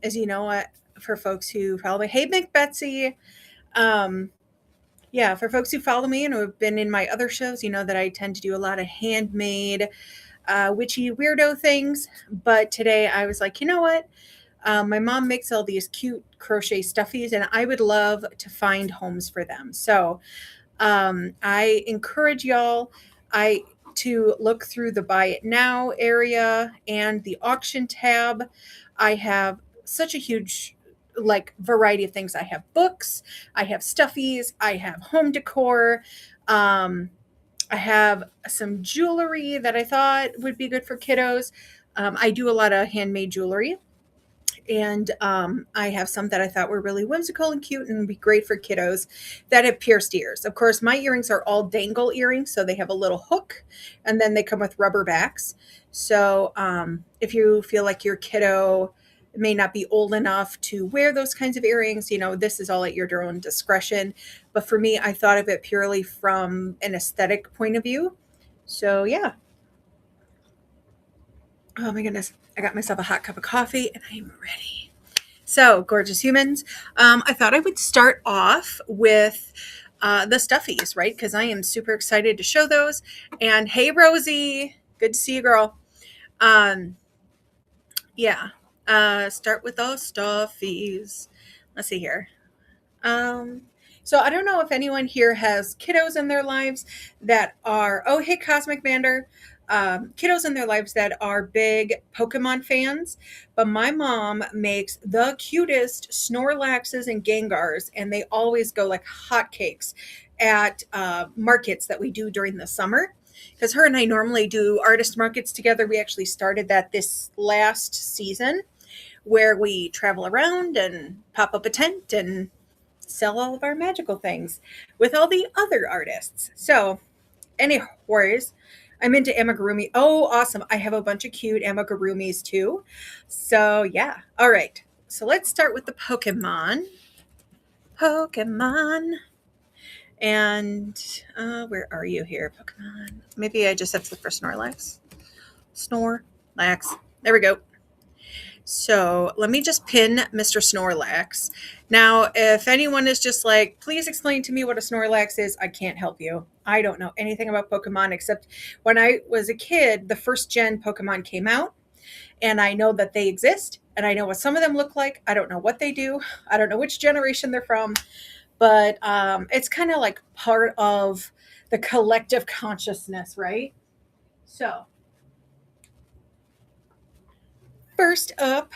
as you know, for folks who follow me, hey, McBetsy. Um, yeah, for folks who follow me and who have been in my other shows, you know that I tend to do a lot of handmade, witchy weirdo things. But today I was like, you know what? My mom makes all these cute crochet stuffies, and I would love to find homes for them. So I encourage y'all I to look through the buy it now area and the auction tab. I have such a huge variety of things. I have books, I have stuffies, I have home decor. Um, I have some jewelry that I thought would be good for kiddos. I do a lot of handmade jewelry, and I have some that I thought were really whimsical and cute and would be great for kiddos that have pierced ears. Of course, my earrings are all dangle earrings, so they have a little hook, and then they come with rubber backs. So if you feel like your kiddo may not be old enough to wear those kinds of earrings, you know, this is all at your own discretion. But for me, I thought of it purely from an aesthetic point of view. So yeah. Oh my goodness. I got myself a hot cup of coffee and I'm ready. So, gorgeous humans, I thought I would start off with the stuffies, right? Because I am super excited to show those. And hey, Rosie, good to see you, girl. Um, yeah, start with those stuffies. Let's see here. Um, so I don't know if anyone here has kiddos in their lives that are, oh, hey, Cosmic Mander, kiddos in their lives that are big Pokemon fans. But my mom makes the cutest Snorlaxes and Gengars, and they always go like hotcakes at markets that we do during the summer. Because her and I normally do artist markets together. We actually started that this last season where we travel around and pop up a tent and sell all of our magical things with all the other artists. So, anyways, I'm into amigurumi. Oh, awesome. I have a bunch of cute amigurumis too. So, yeah. All right. So, let's start with the Pokemon. Pokemon. And where are you here, Pokemon? Maybe I just have to look for Snorlax. Snorlax. There we go. So let me just pin Mr. Snorlax. Now, if anyone is just like, please explain to me what a Snorlax is, I can't help you. I don't know anything about Pokemon except when I was a kid, the first gen Pokemon came out, and I know that they exist, and I know what some of them look like. I don't know what they do. I don't know which generation they're from, but it's kind of like part of the collective consciousness, right? So, first up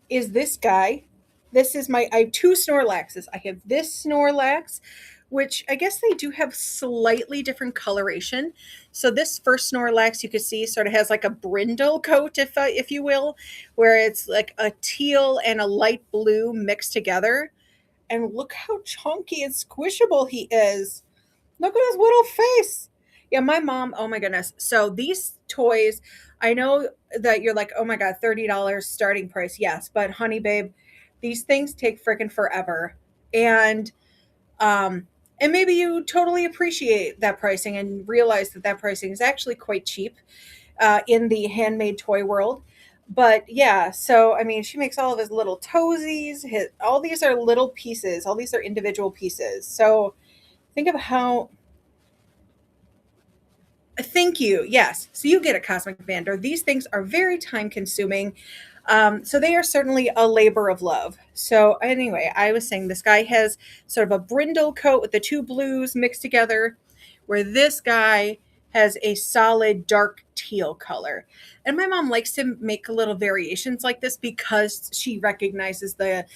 is this guy. This is I have two Snorlaxes. I have this Snorlax, which I guess they do have slightly different coloration. So this first Snorlax you can see sort of has like a brindle coat, if you will, where it's like a teal and a light blue mixed together. And look how chunky and squishable he is. Look at his little face. Yeah, my mom, oh my goodness. So these toys, I know that you're like, oh my God, $30 starting price. Yes, but honey, babe, these things take freaking forever. And um and maybe you totally appreciate that pricing and realize that that pricing is actually quite cheap in the handmade toy world. But yeah, so I mean, she makes all of his little toesies. All these are little pieces. All these are individual pieces. So think of how. Thank you. Yes. So you get a Cosmic Vander. These things are very time consuming. So they are certainly a labor of love. So anyway, I was saying this guy has sort of a brindle coat with the two blues mixed together, where this guy has a solid dark teal color. And my mom likes to make little variations like this because she recognizes the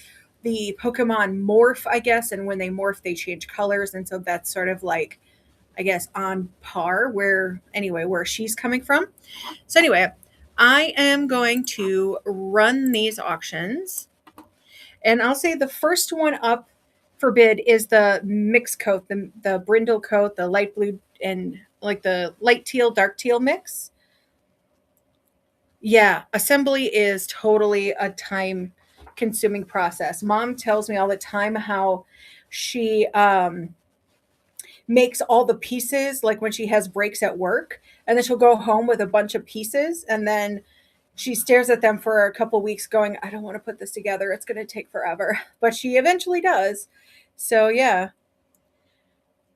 Pokemon morph, I guess, and when they morph, they change colors, and so that's sort of like, I guess, on par where she's coming from. So anyway, I am going to run these auctions, and I'll say the first one up for bid is the mix coat, the brindle coat, the light blue and like the light teal, dark teal mix. Yeah, assembly is totally a time consuming process. Mom tells me all the time how she makes all the pieces like when she has breaks at work, and then she'll go home with a bunch of pieces, and then She stares at them for a couple weeks going, I don't want to put this together. It's going to take forever. But she eventually does. So, yeah.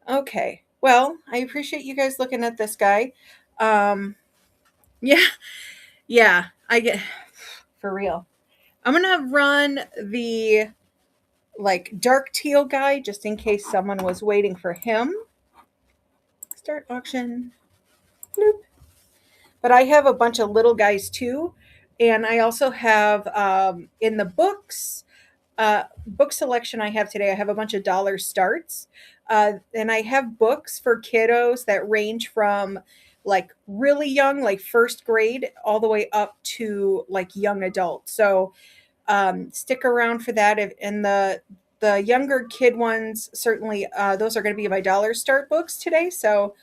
Okay. Well, I appreciate you guys looking at this guy. Um, yeah. Yeah. I get for real. I'm going to run the like dark teal guy just in case someone was waiting for him. Start auction. Bloop. But I have a bunch of little guys too. And I also have in the book selection I have today, I have a bunch of dollar starts. And I have books for kiddos that range from like really young, like first grade, all the way up to like young adult. So stick around for that. And the younger kid ones, certainly those are going to be my dollar start books today. So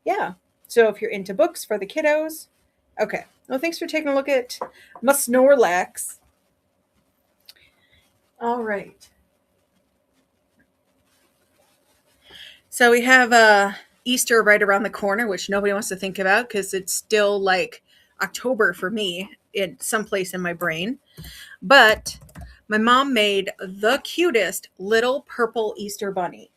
yeah. So if you're into books for the kiddos, okay. Well, thanks for taking a look at my Snorlax. All right. So we have Easter right around the corner, which nobody wants to think about because it's still like October for me in some place in my brain. But my mom made the cutest little purple Easter bunny.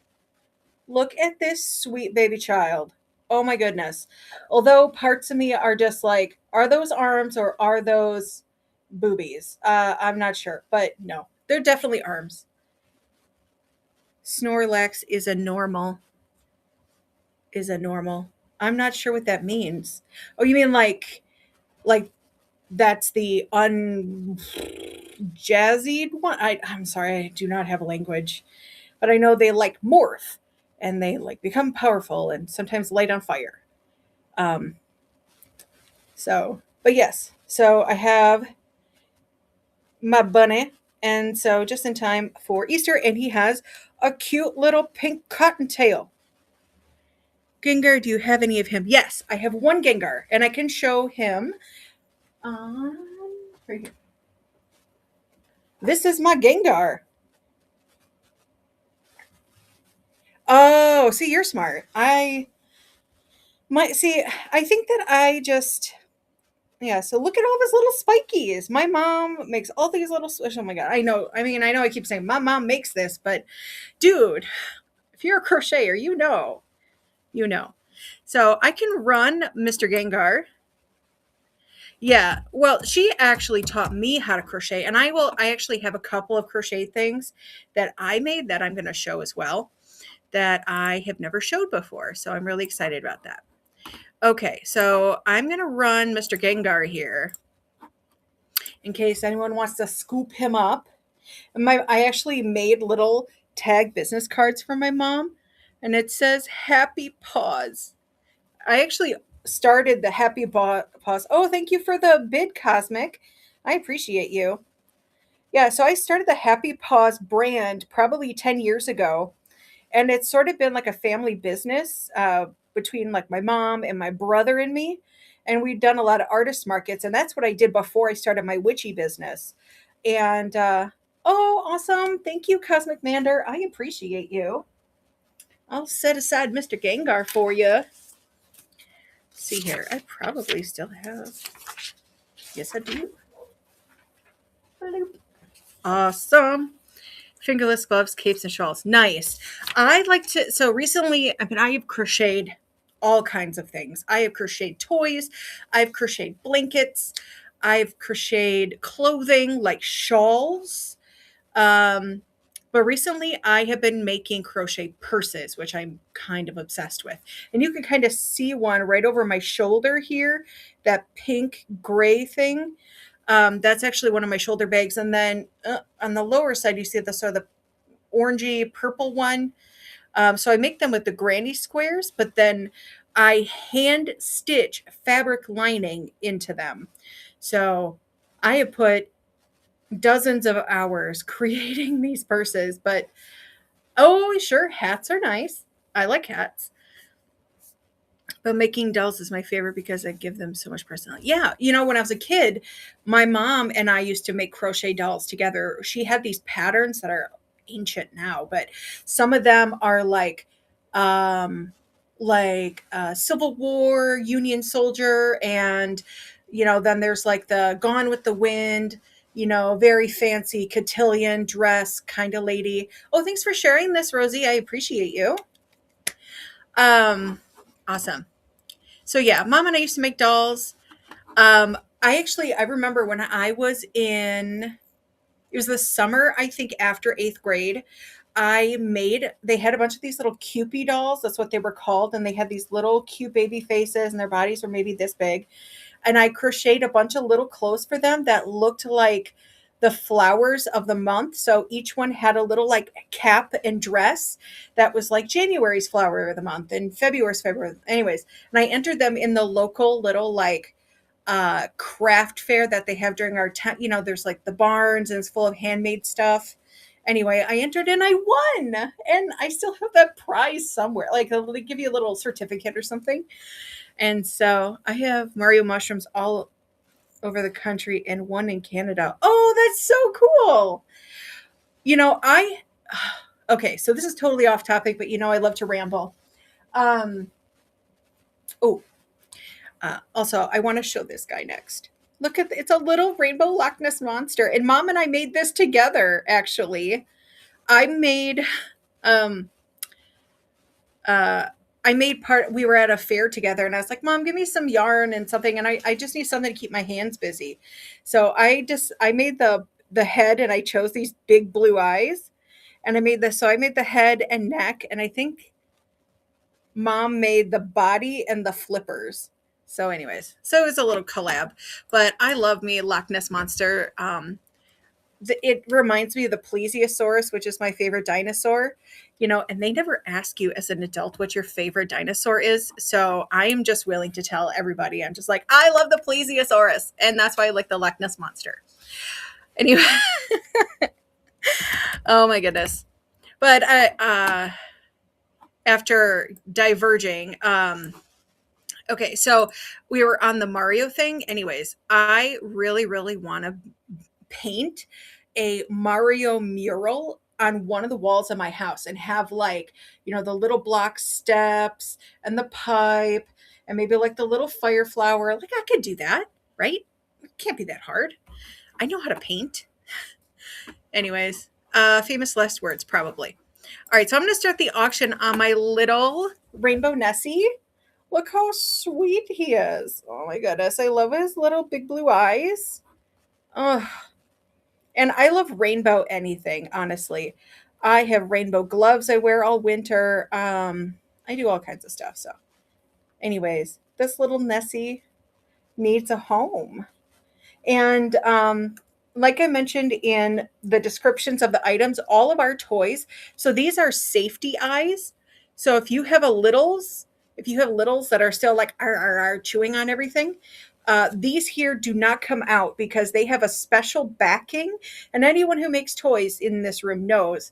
Look at this sweet baby child. Oh my goodness. Although parts of me are just like, are those arms or are those boobies? I'm not sure, but no, they're definitely arms. Snorlax is a normal. Is a normal. I'm not sure what that means. Oh, you mean like that's the unjazzied one? I'm sorry, I do not have a language, but I know they like morph and they like become powerful and sometimes light on fire. Um, so, but yes, so I have my bunny, and so just in time for Easter, and he has a cute little pink cottontail. Gengar, do you have any of him? Yes, I have one Gengar, and I can show him. Right here. This is my Gengar. Oh, see, you're smart. I might see. I think that I just yeah. So look at all his little spikies. My mom makes all these little. Oh my god! I know. I mean, I know. I keep saying my mom makes this, but dude, if you're a crocheter, you know, you know. So I can run Mr. Gengar. Yeah. Well, she actually taught me how to crochet, and I actually have a couple of crochet things that I made that I'm going to show as well that I have never showed before. So I'm really excited about that. Okay, so I'm going to run Mr. Gengar here in case anyone wants to scoop him up. I actually made little tag business cards for my mom, and it says Happy Paws. I actually started the Happy Paws. Oh, thank you for the bid, Cosmic. I appreciate you. Yeah, so I started the Happy Paws brand probably 10 years ago, and it's sort of been like a family business between like my mom and my brother and me. And we've done a lot of artist markets, and that's what I did before I started my witchy business. And oh, awesome! Thank you, Cosmic Mander. I appreciate you. I'll set aside Mr. Gengar for you. See here, I probably still have. Yes, I do. Awesome. Fingerless gloves, capes, and shawls. Nice. I like to, so recently, I mean, I have crocheted all kinds of things. I have crocheted toys, I've crocheted blankets, I've crocheted clothing like shawls. Um, but recently, I have been making crochet purses, which I'm kind of obsessed with. And you can kind of see one right over my shoulder here, that pink gray thing. That's actually one of my shoulder bags. And then on the lower side, you see the sort of the orangey purple one. So I make them with the granny squares, but then I hand stitch fabric lining into them. So I have put dozens of hours creating these purses, but oh, sure, hats are nice. I like hats. But making dolls is my favorite because I give them so much personality. Yeah, you know, when I was a kid, my mom and I used to make crochet dolls together. She had these patterns that are ancient now, but some of them are like Civil War Union soldier and Then there's like the Gone with the Wind, very fancy cotillion dress kind of lady. Oh, thanks for sharing this, Rosie. I appreciate you. Um, awesome. So yeah, mom and I used to make dolls. I remember when I was in, it was the summer, I think after eighth grade, they had a bunch of these little Cupid dolls. That's what they were called. And they had these little cute baby faces and their bodies were maybe this big. And I crocheted a bunch of little clothes for them that looked like the flowers of the month. So each one had a little like cap and dress that was like January's flower of the month and February's February. Anyways, and I entered them in the local little like craft fair that they have during our town. There's like the barns and it's full of handmade stuff. Anyway, I entered and I won, and I still have that prize somewhere. Like they give you a little certificate or something. And so I have Mario mushrooms all over the country and one in Canada. Oh, that's so cool. I okay, so this is totally off topic, but I love to ramble. Um oh, also I want to show this guy next. Look at it's a little rainbow Loch Ness monster, and mom and I made this together actually. I made um uh I made part we were at a fair together and I was like, Mom, give me some yarn and something, and I just need something to keep my hands busy. So I made the head, and I chose these big blue eyes, and I made the head and neck, and I think mom made the body and the flippers. So anyways, so it was a little collab. But I love me Loch Ness monster. It reminds me of the plesiosaurus, which is my favorite dinosaur, and they never ask you as an adult what your favorite dinosaur is. So I am just willing to tell everybody. I'm just like, I love the plesiosaurus. And that's why I like the Loch Ness monster. Anyway, oh my goodness. But after diverging, okay, so we were on the Mario thing. Anyways, I really, really want to paint a Mario mural on one of the walls of my house and have like, the little block steps and the pipe and maybe like the little fire flower. Like I could do that, right? It can't be that hard. I know how to paint. Anyways, famous last words probably. All right, so I'm going to start the auction on my little Rainbow Nessie. Look how sweet he is. Oh my goodness. I love his little big blue eyes. Oh, and I love rainbow anything, honestly. I have rainbow gloves I wear all winter. I do all kinds of stuff. So, anyways, this little Nessie needs a home. And like I mentioned in the descriptions of the items, all of our toys, so these are safety eyes. So if you have littles that are still like chewing on everything, these here do not come out because they have a special backing. And anyone who makes toys in this room knows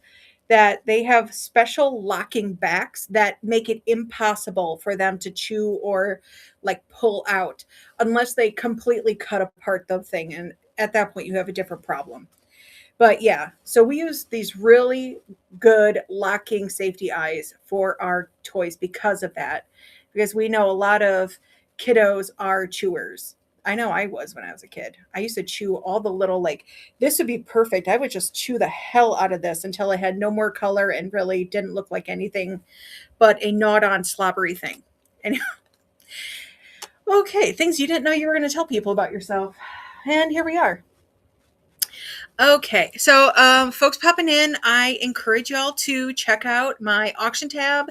that they have special locking backs that make it impossible for them to chew or like pull out unless they completely cut apart the thing. And at that point, you have a different problem. But yeah, so we use these really good locking safety eyes for our toys because of that. Because we know a lot of kiddos are chewers. I know I was when I was a kid. I used to chew all the little, like, this would be perfect. I would just chew the hell out of this until it had no more color and really didn't look like anything but a gnawed on slobbery thing. Anyway, okay, things you didn't know you were going to tell people about yourself. And here we are. Okay, so folks popping in, I encourage y'all to check out my auction tab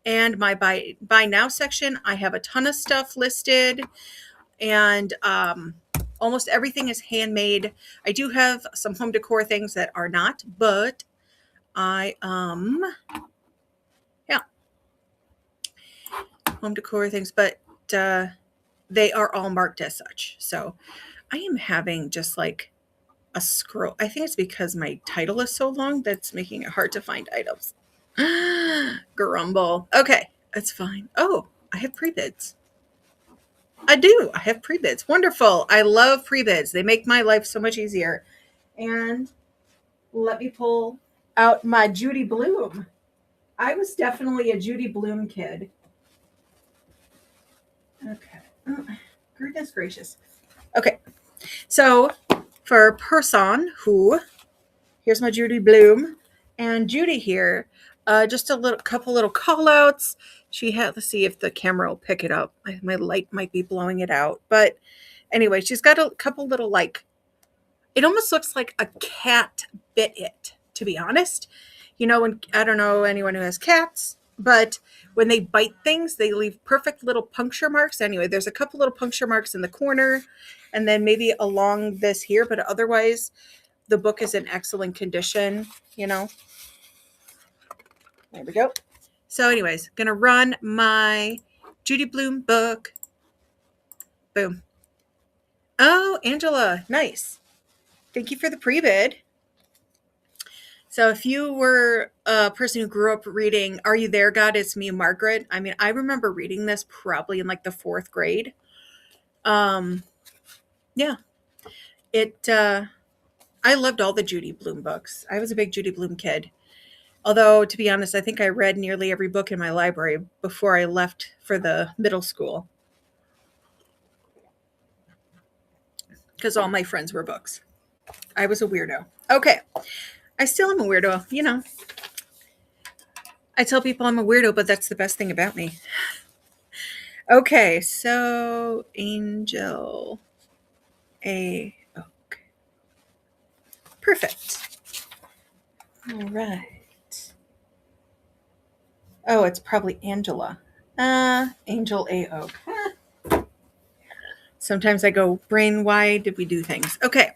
and my buy now section. I have a ton of stuff listed, and almost everything is handmade. I do have some home decor things that are not, but I yeah, home decor things, but they are all marked as such. So I am having just like a scroll. I think it's because my title is so long that's making it hard to find items. Grumble. Okay, that's fine. Oh, I have pre-bids. I do. I have pre-bids. Wonderful. I love pre-bids. They make my life so much easier. And let me pull out my Judy Bloom. I was definitely a Judy Bloom kid. Okay. Oh, goodness gracious. Okay, so for person who, here's my Judy Bloom. And Judy here, just a couple little call outs. She had, let's see if the camera will pick it up. My light might be blowing it out. But anyway, she's got a couple little, like, it almost looks like a cat bit it, to be honest. You know, when, I don't know anyone who has cats, but when they bite things, they leave perfect little puncture marks. Anyway, there's a couple little puncture marks in the corner and then maybe along this here, but otherwise the book is in excellent condition, you know. There we go. So anyways, gonna run my Judy Bloom book. Boom. Oh, Angela, nice. Thank you for the pre-bid. So if you were a person who grew up reading Are You There, God? It's Me, Margaret. I mean, I remember reading this probably in like the 4th grade. Yeah. I loved all the Judy Bloom books. I was a big Judy Bloom kid. Although, to be honest, I think I read nearly every book in my library before I left for the middle school. Because all my friends were books. I was a weirdo. Okay. I still am a weirdo, you know. I tell people I'm a weirdo, but that's the best thing about me. Okay, so Angel A. Oak. Perfect. All right. Oh, it's probably Angela. Angel A. Oak. Sometimes I go, brain, why did we do things? Okay.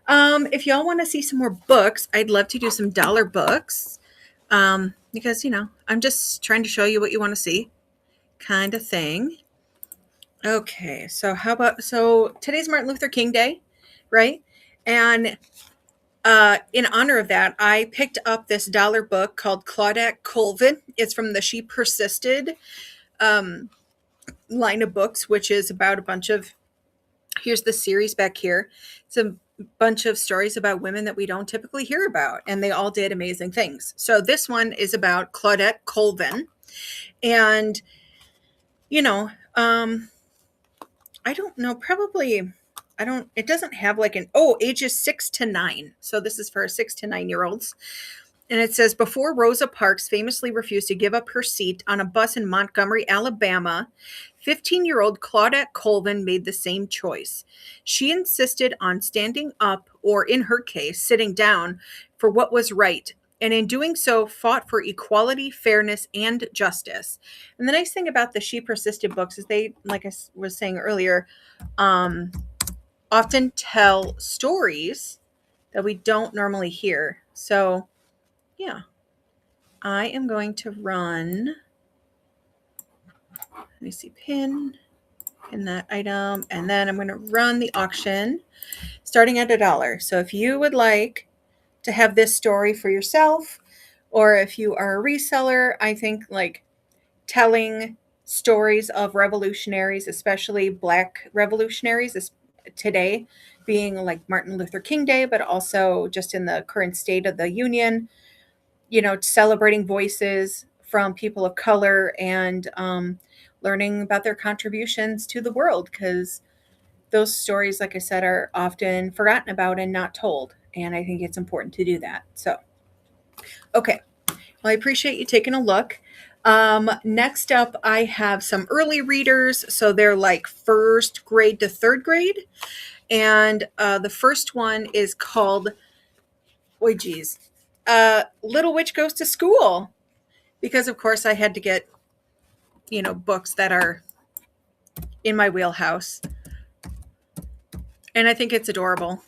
If y'all want to see some more books, I'd love to do some dollar books. Because, you know, I'm just trying to show you what you want to see kind of thing. Okay. So today's Martin Luther King Day, right? And in honor of that, I picked up this dollar book called Claudette Colvin. It's from the She Persisted line of books, which is about a bunch of, here's the series back here. It's a bunch of stories about women that we don't typically hear about, and they all did amazing things. So this one is about Claudette Colvin. And, you know, I don't know, probably, it doesn't have like ages 6 to 9. So this is for 6 to 9 year olds. And it says, before Rosa Parks famously refused to give up her seat on a bus in Montgomery, Alabama, 15-year-old Claudette Colvin made the same choice. She insisted on standing up, or in her case, sitting down, for what was right, and in doing so, fought for equality, fairness, and justice. And the nice thing about the She Persisted books is they, like I was saying earlier, often tell stories that we don't normally hear. So, yeah, I am going to run, let me see, pin that item, and then I'm going to run the auction starting at $1. So if you would like to have this story for yourself, or if you are a reseller, I think like telling stories of revolutionaries, especially Black revolutionaries today, being like Martin Luther King Day, but also just in the current state of the Union, you know, celebrating voices from people of color and learning about their contributions to the world, because those stories, like I said, are often forgotten about and not told. And I think it's important to do that. So, okay. Well, I appreciate you taking a look. Next up, I have some early readers. So they're like 1st grade to 3rd grade. And the first one is called, Little Witch Goes to School. Because, of course, I had to get, you know, books that are in my wheelhouse. And I think it's adorable.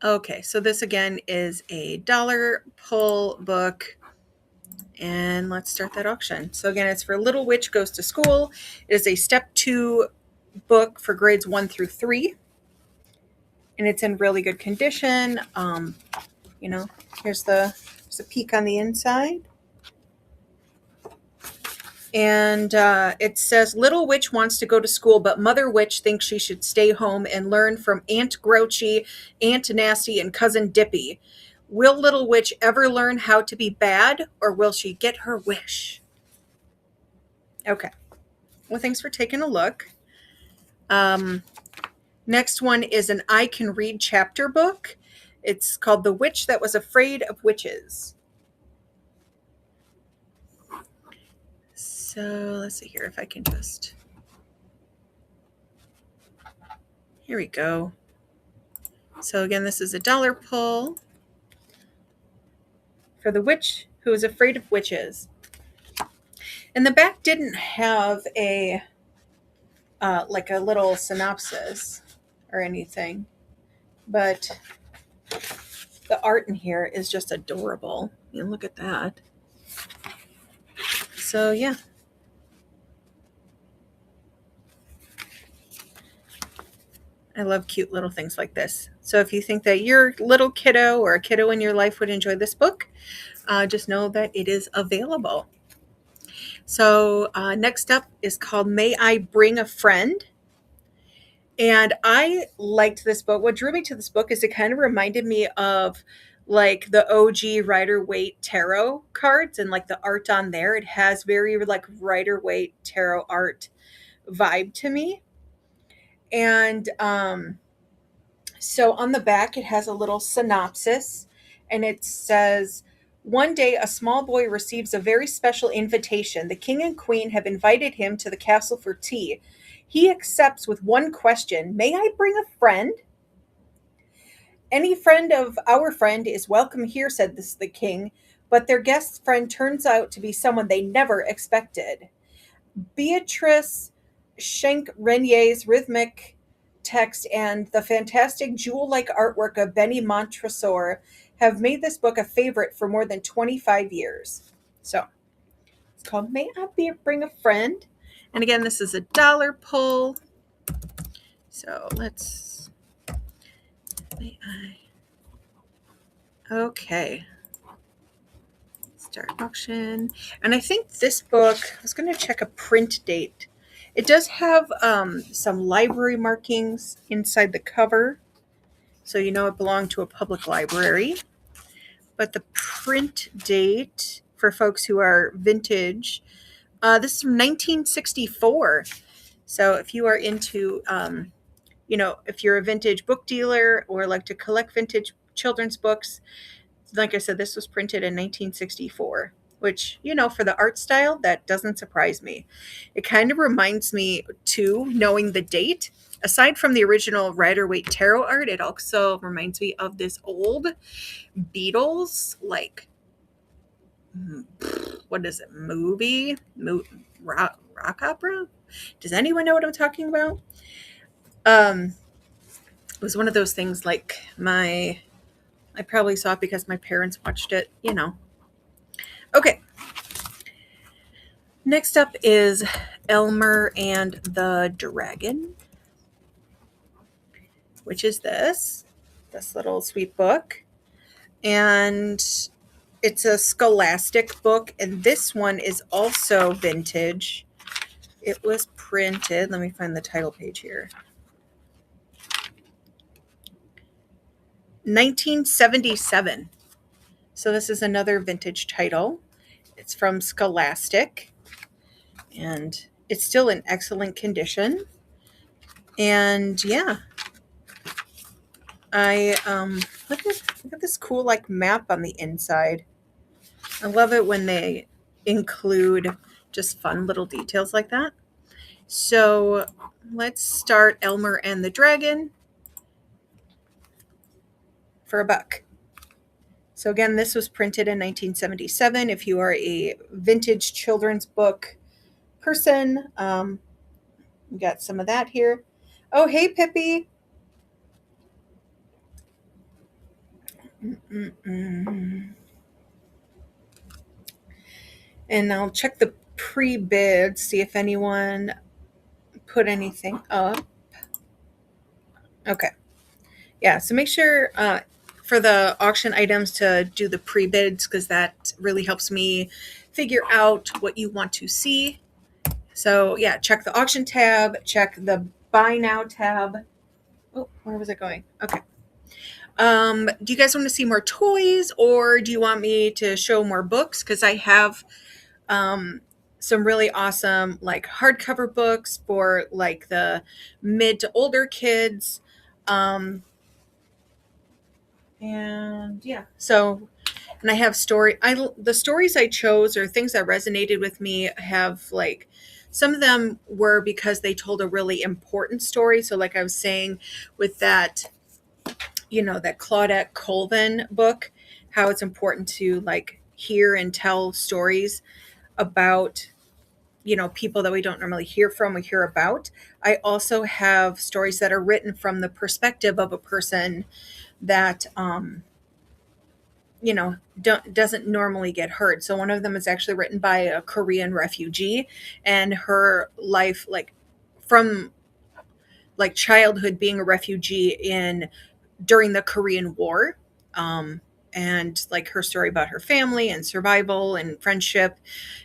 Okay, so this again is a $1 pull book. And let's start that auction. So again, it's for Little Witch Goes to School. It is a step 2 book for grades 1 through 3. And it's in really good condition. You know, here's a peek on the inside. And it says, Little Witch wants to go to school, but Mother Witch thinks she should stay home and learn from Aunt Grouchy, Aunt Nasty, and Cousin Dippy. Will Little Witch ever learn how to be bad, or will she get her wish? Okay. Well, thanks for taking a look. Um, Next one is an I Can Read chapter book. It's called The Witch That Was Afraid of Witches. So let's see here if I can just. Here we go. So again, this is $1 pull for The Witch Who is Afraid of Witches. And the back didn't have a like a little synopsis or anything, but the art in here is just adorable. You look at that. So yeah. I love cute little things like this. So if you think that your little kiddo or a kiddo in your life would enjoy this book, just know that it is available. So next up is called May I Bring a Friend? And I liked this book. What drew me to this book is it kind of reminded me of like the OG Rider-Waite tarot cards and like the art on there. It has very like Rider-Waite tarot art vibe to me. And so on the back, it has a little synopsis and it says, one day a small boy receives a very special invitation. The king and queen have invited him to the castle for tea. He accepts with one question: may I bring a friend? Any friend of our friend is welcome here, said the king, but their guest's friend turns out to be someone they never expected. Beatrice Schenk Renier's rhythmic text and the fantastic jewel-like artwork of Benny Montresor have made this book a favorite for more than 25 years. So it's called May I Bring a Friend? And again, this is $1 pull. So let's, may I, okay. Start auction. And I think this book, I was going to check a print date. It does have some library markings inside the cover, so you know it belonged to a public library. But the print date for folks who are vintage, this is from 1964. So if you are into, if you're a vintage book dealer or like to collect vintage children's books, like I said, this was printed in 1964. Which, for the art style, that doesn't surprise me. It kind of reminds me, too, knowing the date, aside from the original Rider-Waite tarot art, it also reminds me of this old Beatles, like, what is it, movie? Rock opera? Does anyone know what I'm talking about? It was one of those things like I probably saw it because my parents watched it, Okay. Next up is Elmer and the Dragon, which is this little sweet book. And it's a scholastic book, and this one is also vintage. It was printed, let me find the title page here, 1977. So this is another vintage title. It's from Scholastic, and it's still in excellent condition. And yeah, I look at this cool like map on the inside. I love it when they include just fun little details like that. So let's start Elmer and the Dragon for $1. So again, this was printed in 1977. If you are a vintage children's book person, we got some of that here. Oh, hey, Pippi. And I'll check the pre-bid, see if anyone put anything up. Okay. Yeah, so make sure for the auction items to do the pre-bids, because that really helps me figure out what you want to see. So yeah, check the auction tab, check the buy now tab. Oh, where was it going? Okay. Do you guys want to see more toys, or do you want me to show more books? Because I have some really awesome like hardcover books for like the mid to older kids. Um, and yeah, so and I have the stories I chose or things that resonated with me have like some of them were because they told a really important story. So like I was saying with that, that Claudette Colvin book, how it's important to like hear and tell stories about people that we don't normally hear from, we hear about. I also have stories that are written from the perspective of a person that doesn't normally get heard. So one of them is actually written by a Korean refugee, and her life, like from like childhood being a refugee in during the Korean War. And like her story about her family and survival and friendship.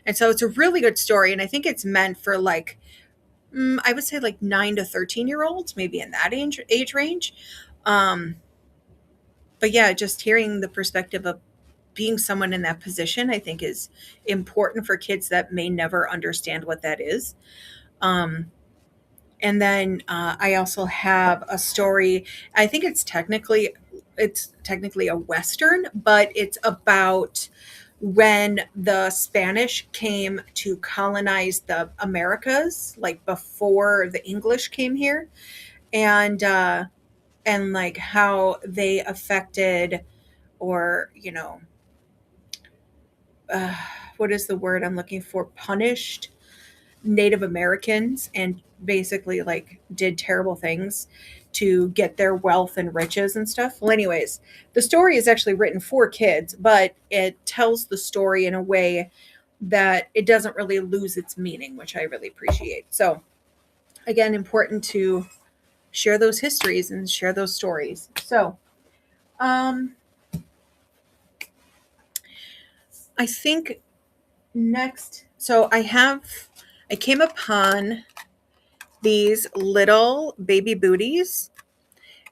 And so it's a really good story. And I think it's meant for like, I would say like 9 to 13 year olds, maybe in that age range. Um, but yeah, just hearing the perspective of being someone in that position, I think is important for kids that may never understand what that is. Um, and then I also have a story. I think it's technically a western, but it's about when the Spanish came to colonize the Americas, like before the English came here, and like how they affected or uh, what is the word I'm looking for? Punished Native Americans and basically like did terrible things to get their wealth and riches and stuff. Well, anyways, the story is actually written for kids, but it tells the story in a way that it doesn't really lose its meaning, which I really appreciate. So, again, important to share those histories and share those stories. So, um, I think next, so I came upon these little baby booties,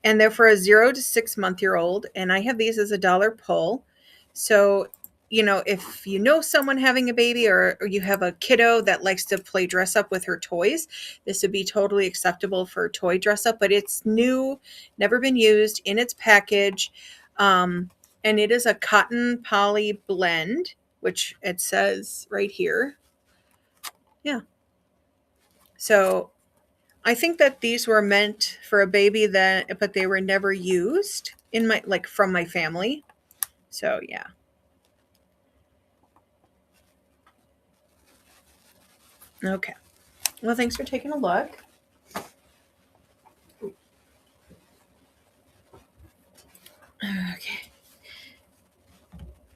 and they're for a 0 to 6 month year old. And I have these as $1 pull. So, if you know someone having a baby or you have a kiddo that likes to play dress up with her toys, this would be totally acceptable for toy dress up. But it's new, never been used in its package. And it is a cotton poly blend, which it says right here. Yeah. So I think that these were meant for a baby but they were never used in my like from my family. So yeah. Okay. Well, thanks for taking a look. Okay.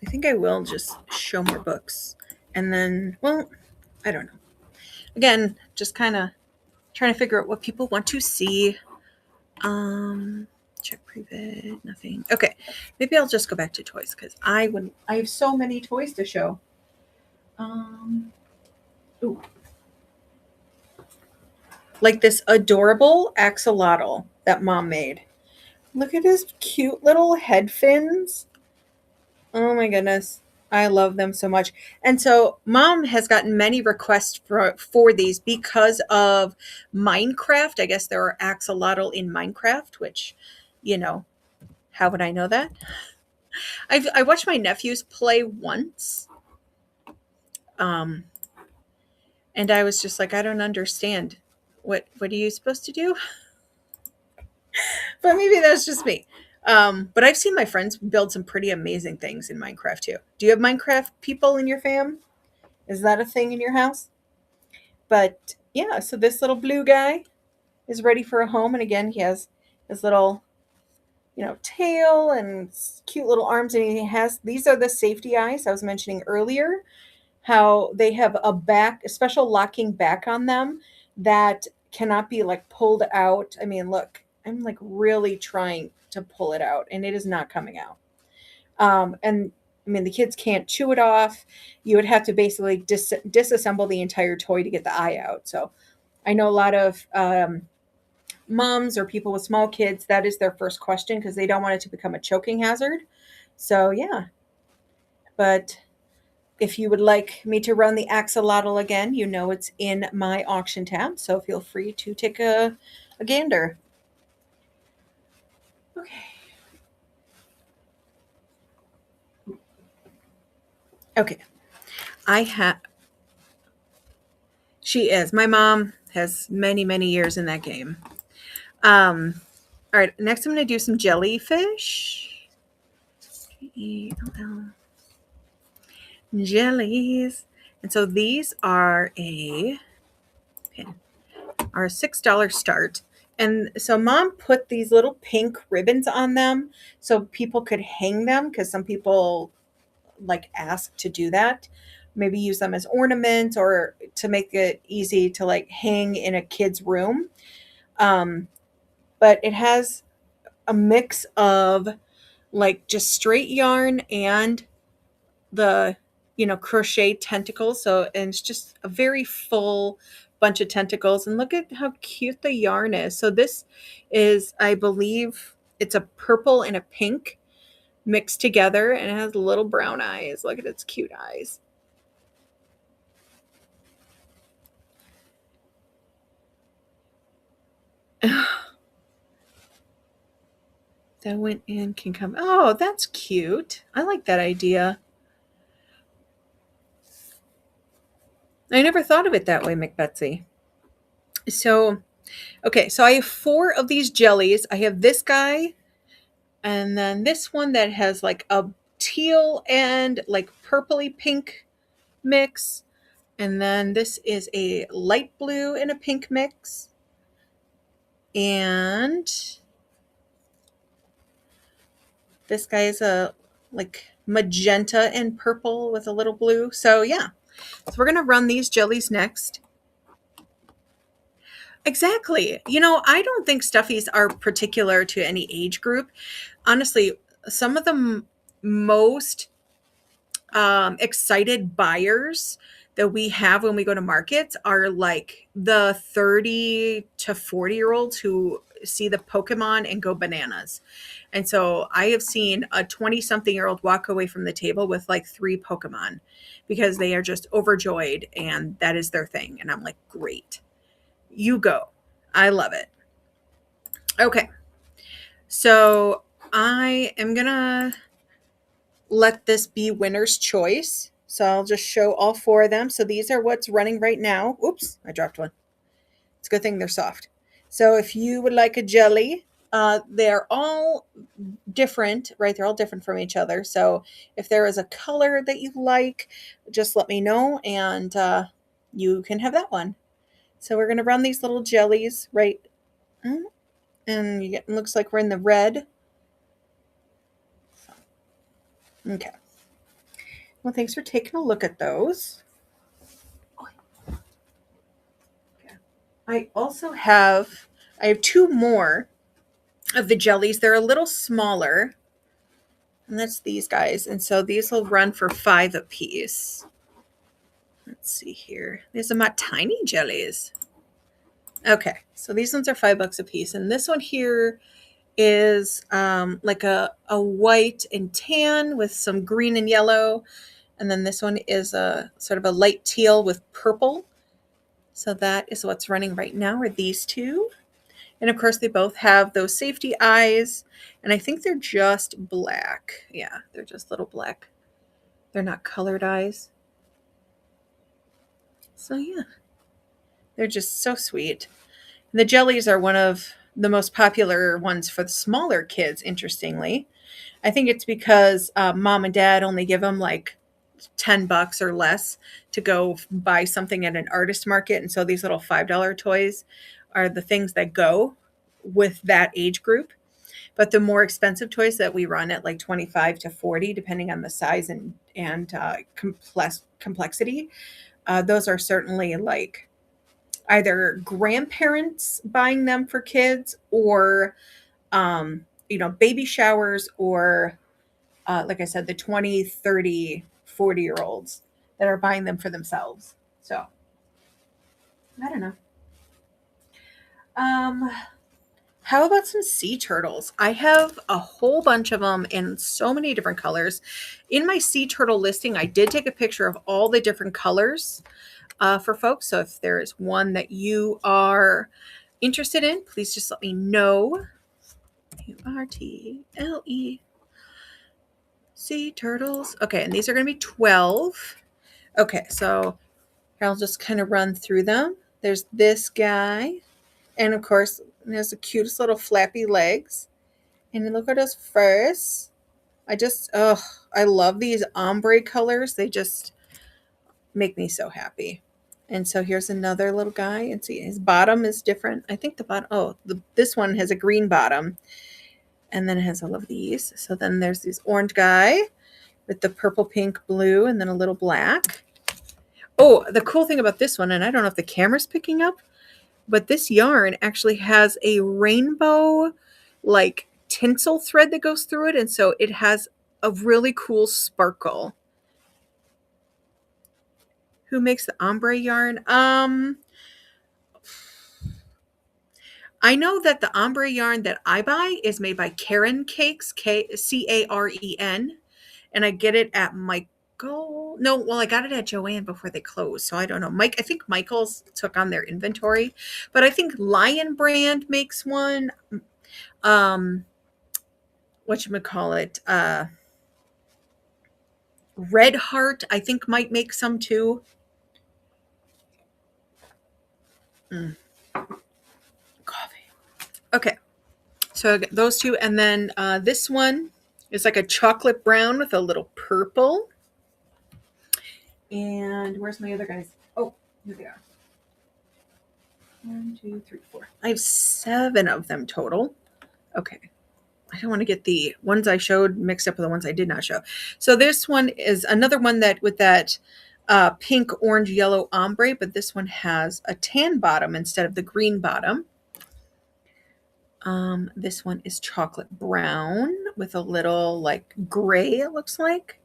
I think I will just show more books. And then, well, I don't know. Again, just kind of trying to figure out what people want to see. Um Check pre-vid, nothing. Okay. Maybe I'll just go back to toys cuz I have so many toys to show. Um ooh, like this adorable axolotl that mom made. Look at his cute little head fins. Oh my goodness. I love them so much. And so mom has gotten many requests for these because of Minecraft. I guess there are axolotl in Minecraft, which, you know, how would I know that? I watched my nephews play once. Um, and I was just like, I don't understand. What are you supposed to do? But maybe that's just me. But I've seen my friends build some pretty amazing things in Minecraft too. Do you have Minecraft people in your fam? Is that a thing in your house? But yeah, so this little blue guy is ready for a home, and again, he has his little, tail and cute little arms, and he has these are the safety eyes I was mentioning earlier. How they have a special locking back on them that cannot be like pulled out. I mean, look, I'm like really trying to pull it out, and it is not coming out. And I mean, the kids can't chew it off. You would have to basically disassemble the entire toy to get the eye out. So I know a lot of moms or people with small kids, that is their first question because they don't want it to become a choking hazard. So yeah, but If you would like me to run the axolotl again, you know it's in my auction tab, so feel free to take a gander. Okay. Okay. I have. She is. My mom has many, many years in that game. All right. Next, I'm going to do some jellyfish. Jellies. And so these are a $6 start. And so mom put these little pink ribbons on them so people could hang them because some people like ask to do that. Maybe use them as ornaments or to make it easy to like hang in a kid's room. Um, but it has a mix of like just straight yarn and the crochet tentacles, so and it's just a very full bunch of tentacles. And look at how cute the yarn is. So this is, I believe, it's a purple and a pink mixed together, and it has little brown eyes. Look at its cute eyes. That went in can come. Oh, that's cute. I like that idea. I never thought of it that way, McBetsy. So okay, so I have four of these jellies. I have this guy, and then this one that has like a teal and like purpley pink mix. And then this is a light blue and a pink mix. And this guy is a like magenta and purple with a little blue. So yeah. So we're going to run these jellies next. Exactly. I don't think stuffies are particular to any age group. Honestly, some of the most excited buyers that we have when we go to markets are like the 30 to 40-year-olds who see the Pokemon and go bananas. And so I have seen a 20-something-year-old walk away from the table with like 3 Pokemon because they are just overjoyed and that is their thing. And I'm like, great. You go. I love it. Okay. So I am going to let this be winner's choice. So I'll just show all 4 of them. So these are what's running right now. Oops, I dropped one. It's a good thing they're soft. So if you would like a jelly, they're all different, right? They're all different from each other. So if there is a color that you like, just let me know and you can have that one. So we're going to run these little jellies right. And it looks like we're in the red. Okay. Well, thanks for taking a look at those. I have 2 more of the jellies. They're a little smaller. And that's these guys. And so these will run for 5 a piece. Let's see here. These are my tiny jellies. Okay. So these ones are $5 a piece. And this one here is like a white and tan with some green and yellow. And then this one is a sort of a light teal with purple. So that is what's running right now are these 2. And of course, they both have those safety eyes. And I think they're just black. Yeah, they're just little black. They're not colored eyes. So yeah, they're just so sweet. And the jellies are one of the most popular ones for the smaller kids, interestingly. I think it's because mom and dad only give them like $10 or less to go buy something at an artist market. And so these little $5 toys are the things that go with that age group. But the more expensive toys that we run at like 25 to 40, depending on the size and complexity, those are certainly like either grandparents buying them for kids or, baby showers or, like I said, the 20, 30, 40 year olds that are buying them for themselves. So I don't know. Um, How about some sea turtles? I have a whole bunch of them in so many different colors. In my sea turtle listing, I did take a picture of all the different colors for folks. So if there is one that you are interested in, please just let me know. URTLE sea turtles. Okay, and these are going to be 12. Okay, so I'll just kind of run through them. There's this guy. And of course, it has the cutest little flappy legs. And then look at his face. I love these ombre colors. They just make me so happy. And so here's another little guy. And see, his bottom is different. I think the bottom, this one has a green bottom. And then it has all of these. So then there's this orange guy with the purple, pink, blue, and then a little black. Oh, the cool thing about this one, and I don't know if the camera's picking up, but this yarn actually has a rainbow like tinsel thread that goes through it. And so it has a really cool sparkle. Who makes the ombre yarn? I know that the ombre yarn that I buy is made by Karen Cakes, Caren, and I get it at Michael. No, well, I got it at Joann before they closed, so I don't know. I think Michael's took on their inventory, but I think Lion Brand makes one. Whatchamacallit, Red Heart, I think might make some too. Coffee. Okay, so those two, and then this one is like a chocolate brown with a little purple. And where's my other guys? Oh, here they are. 1, 2, 3, 4. I have 7 of them total. Okay. I don't want to get the ones I showed mixed up with the ones I did not show. So this one is another one that with that pink, orange, yellow ombre, but this one has a tan bottom instead of the green bottom. This one is chocolate brown with a little like gray, it looks like.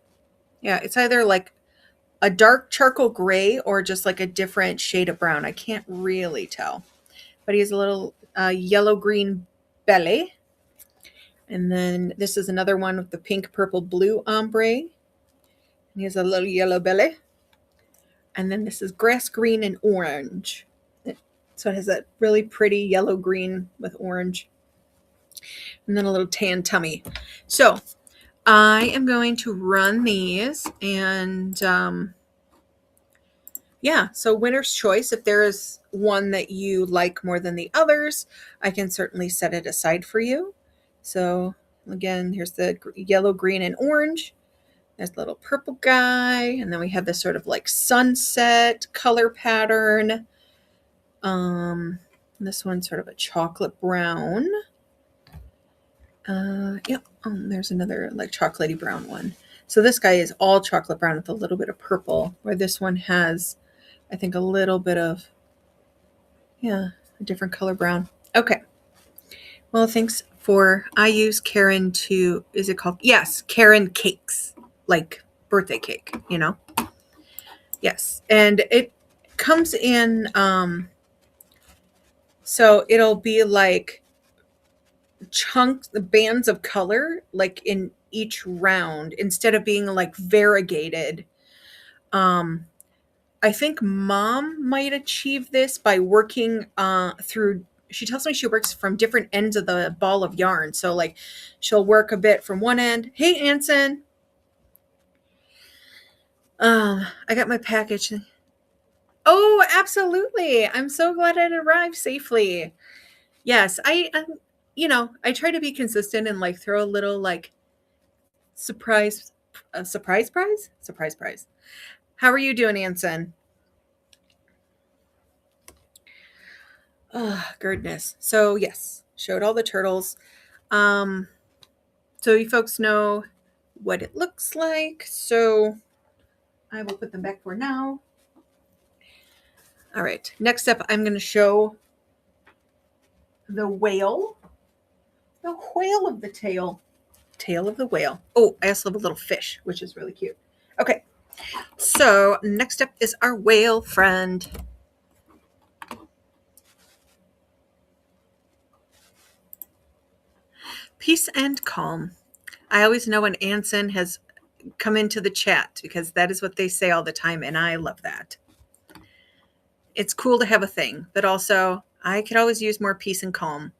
Yeah, it's either like a dark charcoal gray or just like a different shade of brown. I can't really tell. But he has a little yellow-green belly. And then this is another one with the pink, purple, blue ombre. And he has a little yellow belly. And then this is grass green and orange. So it has that really pretty yellow green with orange. And then a little tan tummy. So I am going to run these and yeah, so winner's choice. If there is one that you like more than the others, I can certainly set it aside for you. So again, here's the yellow, green, and orange. There's a little purple guy. And then we have this sort of like sunset color pattern. This one's sort of a chocolate brown. Yep. There's another like chocolatey brown one. So this guy is all chocolate brown with a little bit of purple, where this one has, I think, a little bit of, a different color brown. Okay. Well, thanks I use Karen is it called? Yes, Karen Cakes, like birthday cake, Yes. And it comes in, so it'll be like chunks, the bands of color, like in each round, instead of being like variegated. I think Mom might achieve this by working through. She tells me she works from different ends of the ball of yarn. So like she'll work a bit from one end. Hey, Anson. I got my package. Oh, absolutely. I'm so glad it arrived safely. Yes, I try to be consistent and like throw a little like surprise prize. How are you doing, Anson? Oh, goodness. So yes, showed all the turtles. So you folks know what it looks like. So I will put them back for now. All right. Next up, I'm going to show the whale. The whale of the tail. Tail of the whale. Oh, I also have a little fish, which is really cute. Okay. So next up is our whale friend. Peace and calm. I always know when Anson has come into the chat because that is what they say all the time, and I love that. It's cool to have a thing, but also I could always use more peace and calm.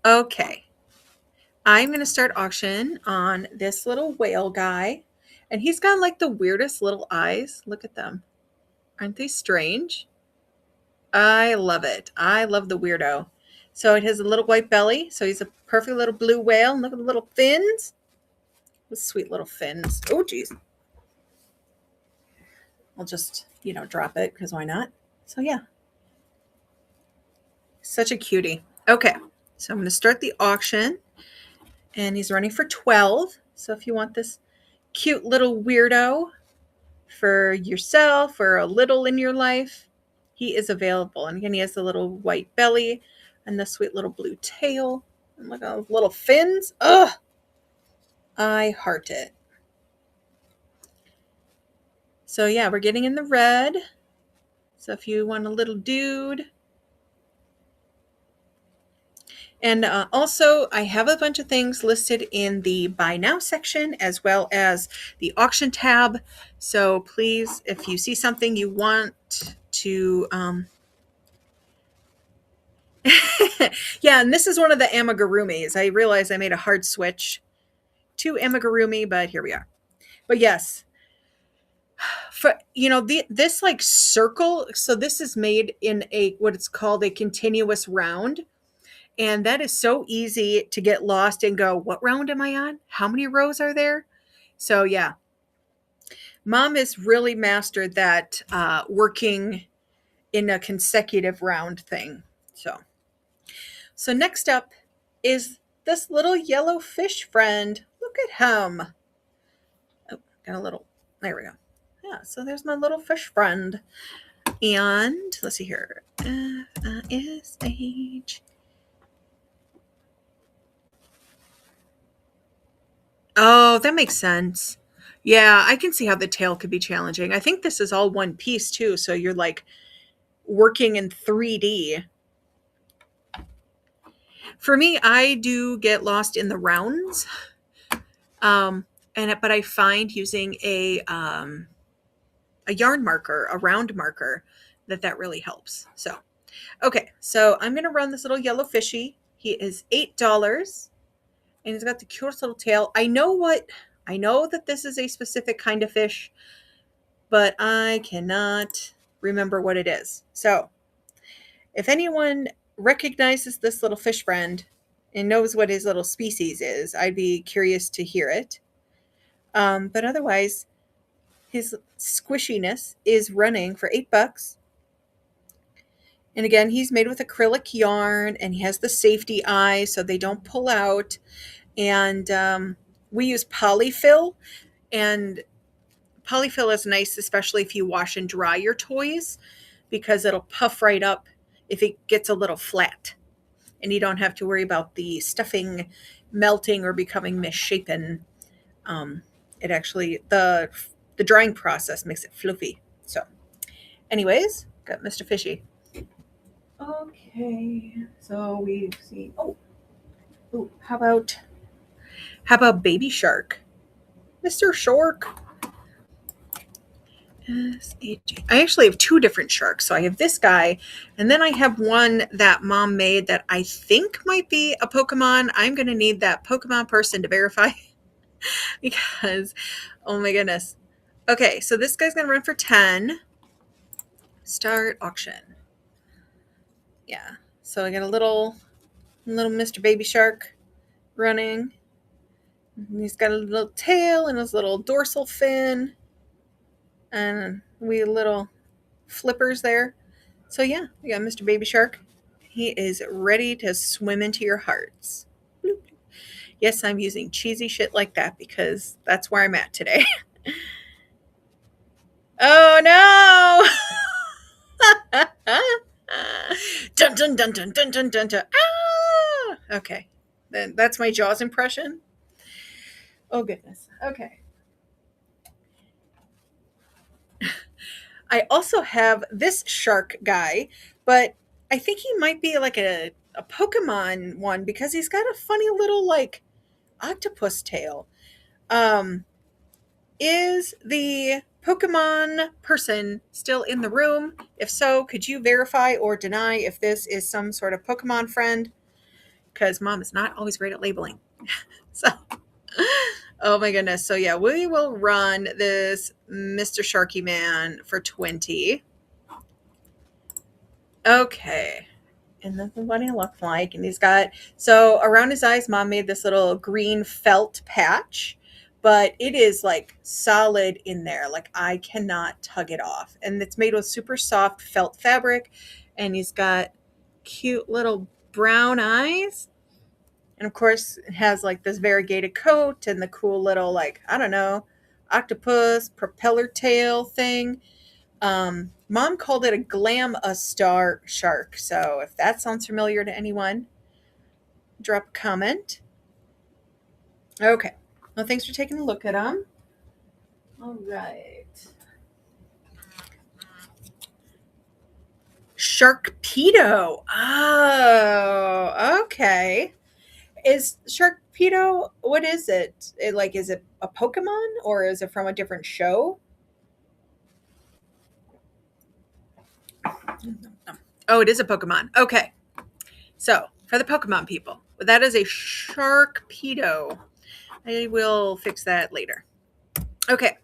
Okay. I'm going to start auction on this little whale guy. And he's got like the weirdest little eyes. Look at them. Aren't they strange? I love it. I love the weirdo. So it has a little white belly. So he's a perfect little blue whale. And look at the little fins. The sweet little fins. Oh, geez. I'll just, drop it because why not? So yeah. Such a cutie. Okay. So I'm going to start the auction. And he's running for 12. So if you want this cute little weirdo for yourself or a little in your life, he is available. And again, he has the little white belly and the sweet little blue tail. And look at those little fins. Ugh! I heart it. So yeah, we're getting in the red. So if you want a little dude. And also, I have a bunch of things listed in the Buy Now section as well as the auction tab. So please, if you see something you want to... yeah, and this is one of the amigurumis. I realize I made a hard switch to amigurumi, but here we are. But yes, for this like circle. So this is made in what it's called a continuous round. And that is so easy to get lost and go, what round am I on? How many rows are there? So yeah, Mom has really mastered that working in a consecutive round thing. So next up is this little yellow fish friend. Look at him. Oh, got a little, there we go. Yeah, so there's my little fish friend. And let's see here. F-I-S-H. Oh, that makes sense. Yeah, I can see how the tail could be challenging. I think this is all one piece too, so you're like working in 3D. For me, I do get lost in the rounds, but I find using a yarn marker, a round marker, that really helps. So, okay, so I'm gonna run this little yellow fishy. He is $8. And he's got the cutest little tail. I know that this is a specific kind of fish, but I cannot remember what it is. So if anyone recognizes this little fish friend and knows what his little species is, I'd be curious to hear it. But otherwise, his squishiness is running for $8. And again, he's made with acrylic yarn and he has the safety eye so they don't pull out. And we use polyfill, and polyfill is nice, especially if you wash and dry your toys, because it'll puff right up if it gets a little flat, and you don't have to worry about the stuffing melting or becoming misshapen. It actually, the drying process makes it fluffy. So anyways, got Mr. Fishy. Okay, so we see, how about Baby Shark? Mr. Shark. S-H-A. I actually have two different sharks. So I have this guy, and then I have one that Mom made that I think might be a Pokemon. I'm going to need that Pokemon person to verify because, oh my goodness. Okay, so this guy's going to run for 10. Start auction. Yeah, so I got a little Mr. Baby Shark running. He's got a little tail and his little dorsal fin and we little flippers there. So yeah, we got Mr. Baby Shark. He is ready to swim into your hearts. Yes, I'm using cheesy shit like that because that's where I'm at today. Oh no! Dun dun dun dun dun dun dun dun. Ah! Okay, then that's my Jaws impression. Oh goodness. Okay. I also have this shark guy, but I think he might be like a a Pokemon one because he's got a funny little like octopus tail. Um, is the Pokemon person still in the room? If so, could you verify or deny if this is some sort of Pokemon friend? Because mom is not always great at labeling. So, oh my goodness. So, yeah, we will run this Mr. Sharky Man for 20. Okay. And this is what he looks like. And he's got, so around his eyes, mom made this little green felt patch, but it is like solid in there. Like I cannot tug it off. And it's made with super soft felt fabric. And he's got cute little brown eyes. And of course, it has like this variegated coat and the cool little, like, I don't know, octopus propeller tail thing. Mom called it a glam a star shark. So if that sounds familiar to anyone, drop a comment. Okay. Well, thanks for taking a look at them. All right. Sharkpedo. Oh, okay. Is Sharkpedo, what is it? Is it a Pokemon or is it from a different show? Oh, it is a Pokemon. Okay. So, for the Pokemon people, that is a Sharkpedo. I will fix that later. Okay.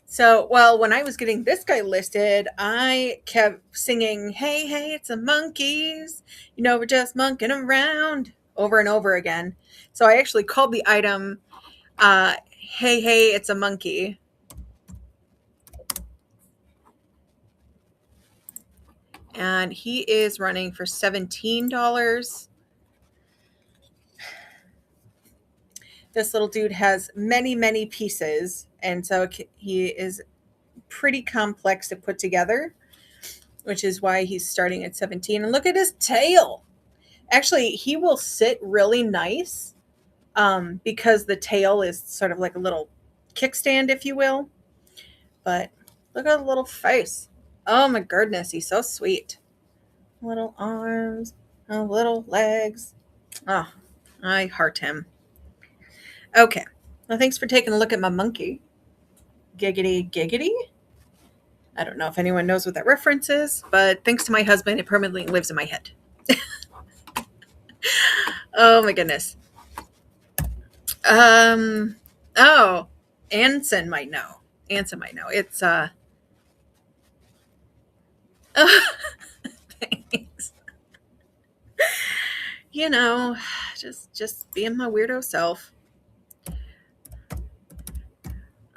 So, well, when I was getting this guy listed, I kept singing, "Hey, hey, it's a monkeys. You know, we're just monkeying around," over and over again. So I actually called the item, "Hey, hey, it's a monkey." And he is running for $17. This little dude has many, many pieces. And so he is pretty complex to put together, which is why he's starting at 17. And look at his tail. Actually, he will sit really nice because the tail is sort of like a little kickstand, if you will. But look at the little face. Oh my goodness, he's so sweet. Little arms, little legs. Oh, I heart him. Okay. Well, thanks for taking a look at my monkey. Giggity, giggity. I don't know if anyone knows what that reference is, but thanks to my husband, it permanently lives in my head. Oh my goodness. Oh, Anson might know. It's thanks. You know, just being my weirdo self.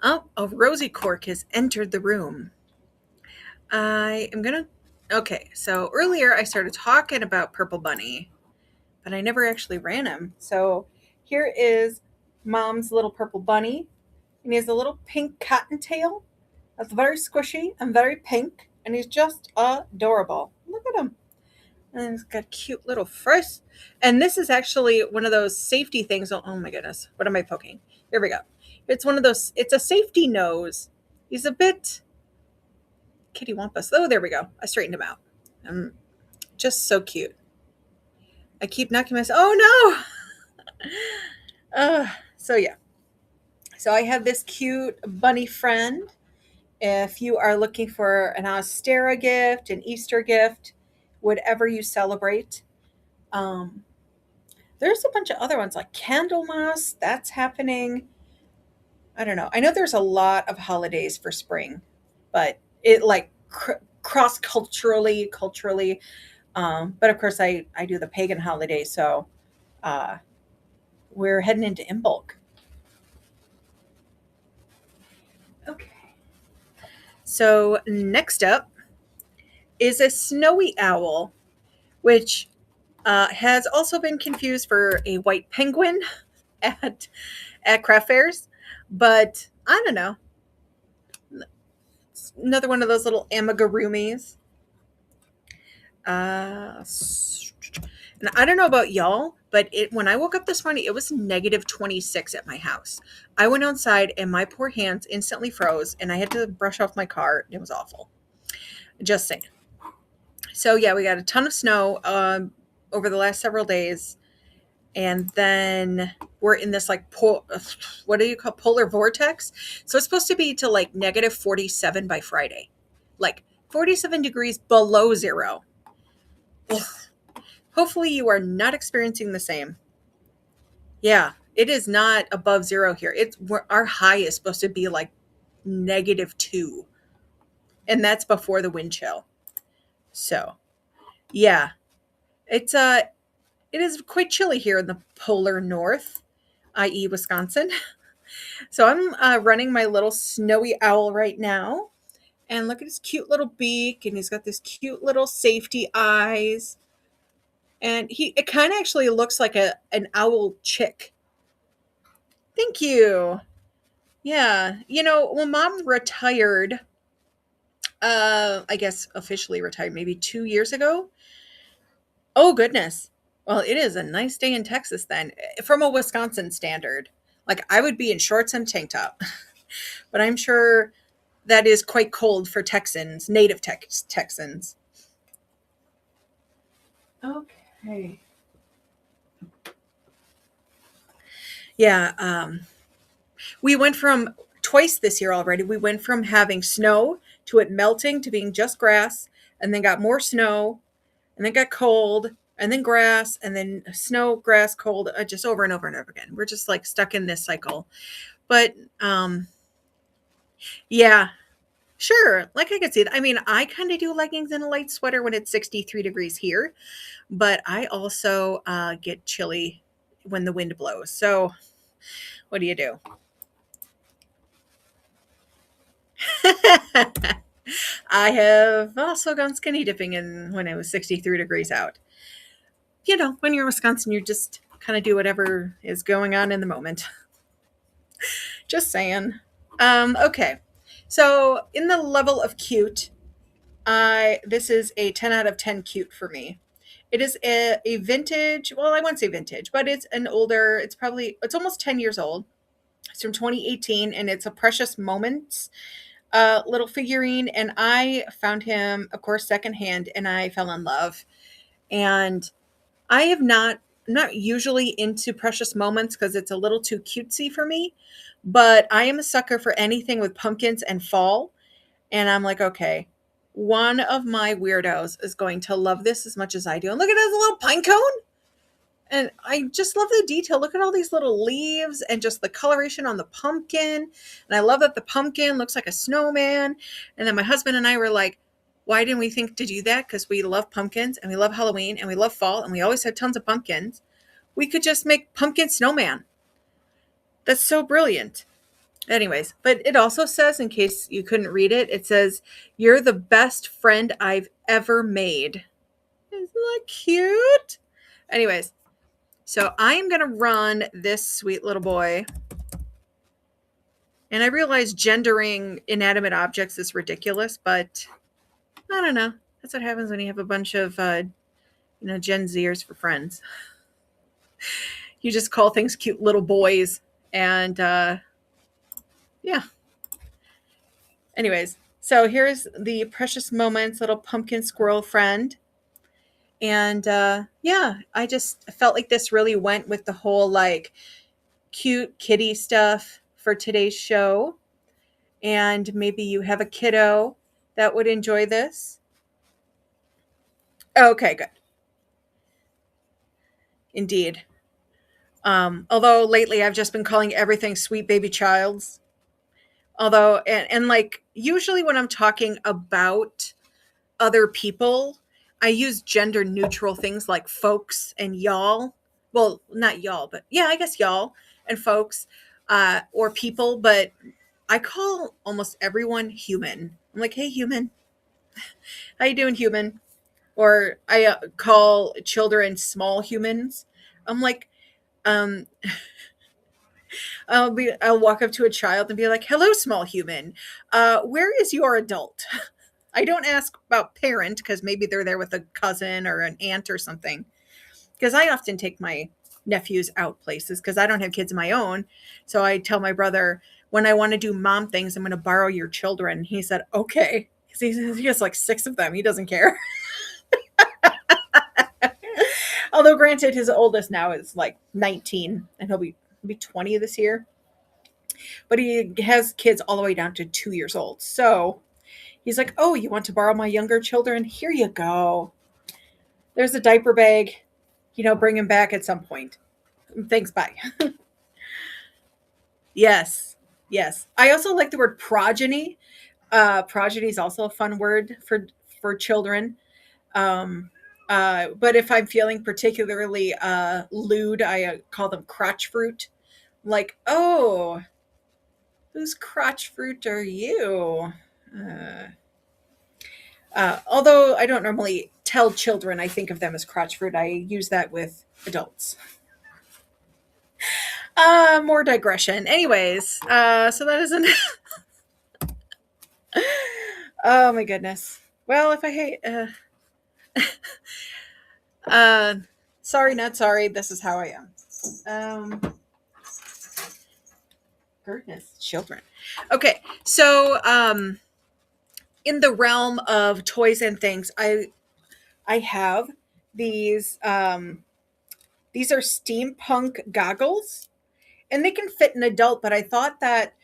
Oh, a Rosie Cork has entered the room. I am gonna. Okay, so earlier I started talking about Purple Bunny, but I never actually ran him. So here is Mom's little Purple Bunny, and he has a little pink cottontail. That's very squishy and very pink, and he's just adorable. Look at him. And he's got cute little frizz. And this is actually one of those safety things. Oh my goodness. What am I poking? Here we go. It's one of those, it's a safety nose. He's a bit kitty wampus. Oh, there we go. I straightened him out. Just so cute. I keep knocking myself. Oh no. So yeah. So I have this cute bunny friend. If you are looking for an Ostera gift, an Easter gift, whatever you celebrate. There's a bunch of other ones like Candlemas. That's happening. I don't know. I know there's a lot of holidays for spring, but it like cross culturally. But of course, I do the pagan holidays, so we're heading into Imbolc. Okay. So next up is a snowy owl, which has also been confused for a white penguin at craft fairs, but I don't know. It's another one of those little amigurumis. And I don't know about y'all, but when I woke up this morning, it was negative 26 at my house. I went outside and my poor hands instantly froze, and I had to brush off my car. It was awful. Just saying. So yeah, we got a ton of snow. over the last several days. And then we're in this like what do you call polar vortex? So it's supposed to be to like negative 47 by Friday, like 47 degrees below zero. Ugh. Hopefully you are not experiencing the same. Yeah, it is not above zero here. Our high is supposed to be like -2, and that's before the wind chill. So yeah, it's it is quite chilly here in the polar north, i.e., Wisconsin. So I'm running my little snowy owl right now. And look at his cute little beak, and he's got this cute little safety eyes. And it kind of actually looks like an owl chick. Thank you. Yeah. When mom retired, I guess officially retired maybe 2 years ago. Oh, goodness. Well, it is a nice day in Texas then, from a Wisconsin standard. Like, I would be in shorts and tank top, but I'm sure that is quite cold for Texans, native Texans. Okay. Yeah. We went from twice this year already. We went from having snow to it melting to being just grass, and then got more snow, and then got cold, and then grass, and then snow, grass, cold, just over and over and over again. We're just like stuck in this cycle. But yeah, sure. Like I could see that. I mean, I kind of do leggings and a light sweater when it's 63 degrees here, but I also get chilly when the wind blows. So what do you do? I have also gone skinny dipping in when it was 63 degrees out. When you're in Wisconsin, you just kind of do whatever is going on in the moment. Just saying. Okay. So in the level of cute, this is a 10 out of 10 cute for me. It is a vintage, well, I won't say vintage, but it's almost 10 years old. It's from 2018, and it's a Precious Moments little figurine. And I found him, of course, secondhand, and I fell in love. And I have not usually into Precious Moments because it's a little too cutesy for me, but I am a sucker for anything with pumpkins and fall. And I'm like, okay, one of my weirdos is going to love this as much as I do. And look at his little pine cone. And I just love the detail. Look at all these little leaves and just the coloration on the pumpkin. And I love that the pumpkin looks like a snowman. And then my husband and I were like, why didn't we think to do that? Because we love pumpkins and we love Halloween and we love fall and we always have tons of pumpkins. We could just make pumpkin snowman. That's so brilliant. Anyways, but it also says, in case you couldn't read it, it says, "You're the best friend I've ever made." Isn't that cute? Anyways, so I'm going to run this sweet little boy. And I realize gendering inanimate objects is ridiculous, but I don't know. That's what happens when you have a bunch of, Gen Zers for friends. You just call things cute little boys. And, yeah. Anyways, so here's the Precious Moments little pumpkin squirrel friend. And yeah, I just felt like this really went with the whole like cute kitty stuff for today's show. And maybe you have a kiddo that would enjoy this. Okay, good. Indeed. Although lately I've just been calling everything sweet baby childs. Although, and like usually when I'm talking about other people, I use gender neutral things like folks and y'all. Well, not y'all, but yeah, I guess y'all and folks, or people, but I call almost everyone human. I'm like, hey, human. How you doing, human? Or I call children small humans. I'm like, um, I'll walk up to a child and be like, hello, small human. Where is your adult? I don't ask about parent because maybe they're there with a cousin or an aunt or something. Because I often take my nephews out places because I don't have kids of my own. So I tell my brother, when I want to do mom things, I'm going to borrow your children. He said, okay. Because he has like 6 of them. He doesn't care. Although, granted, his oldest now is like 19, and he'll be 20 this year. But he has kids all the way down to 2 years old. So he's like, "Oh, you want to borrow my younger children? Here you go. There's a diaper bag. Bring him back at some point. Thanks, bye." Yes, yes. I also like the word progeny. Progeny is also a fun word for children. Um, but if I'm feeling particularly lewd, I call them crotch fruit. Like, oh, whose crotch fruit are you? Uh, although I don't normally tell children I think of them as crotch fruit, I use that with adults. More digression. Anyways, so that isn't. Oh my goodness. Well, if I hate, uh, sorry, not sorry. This is how I am. Goodness, children. Okay, so in the realm of toys and things, I have these. These are steampunk goggles, and they can fit an adult. But I thought that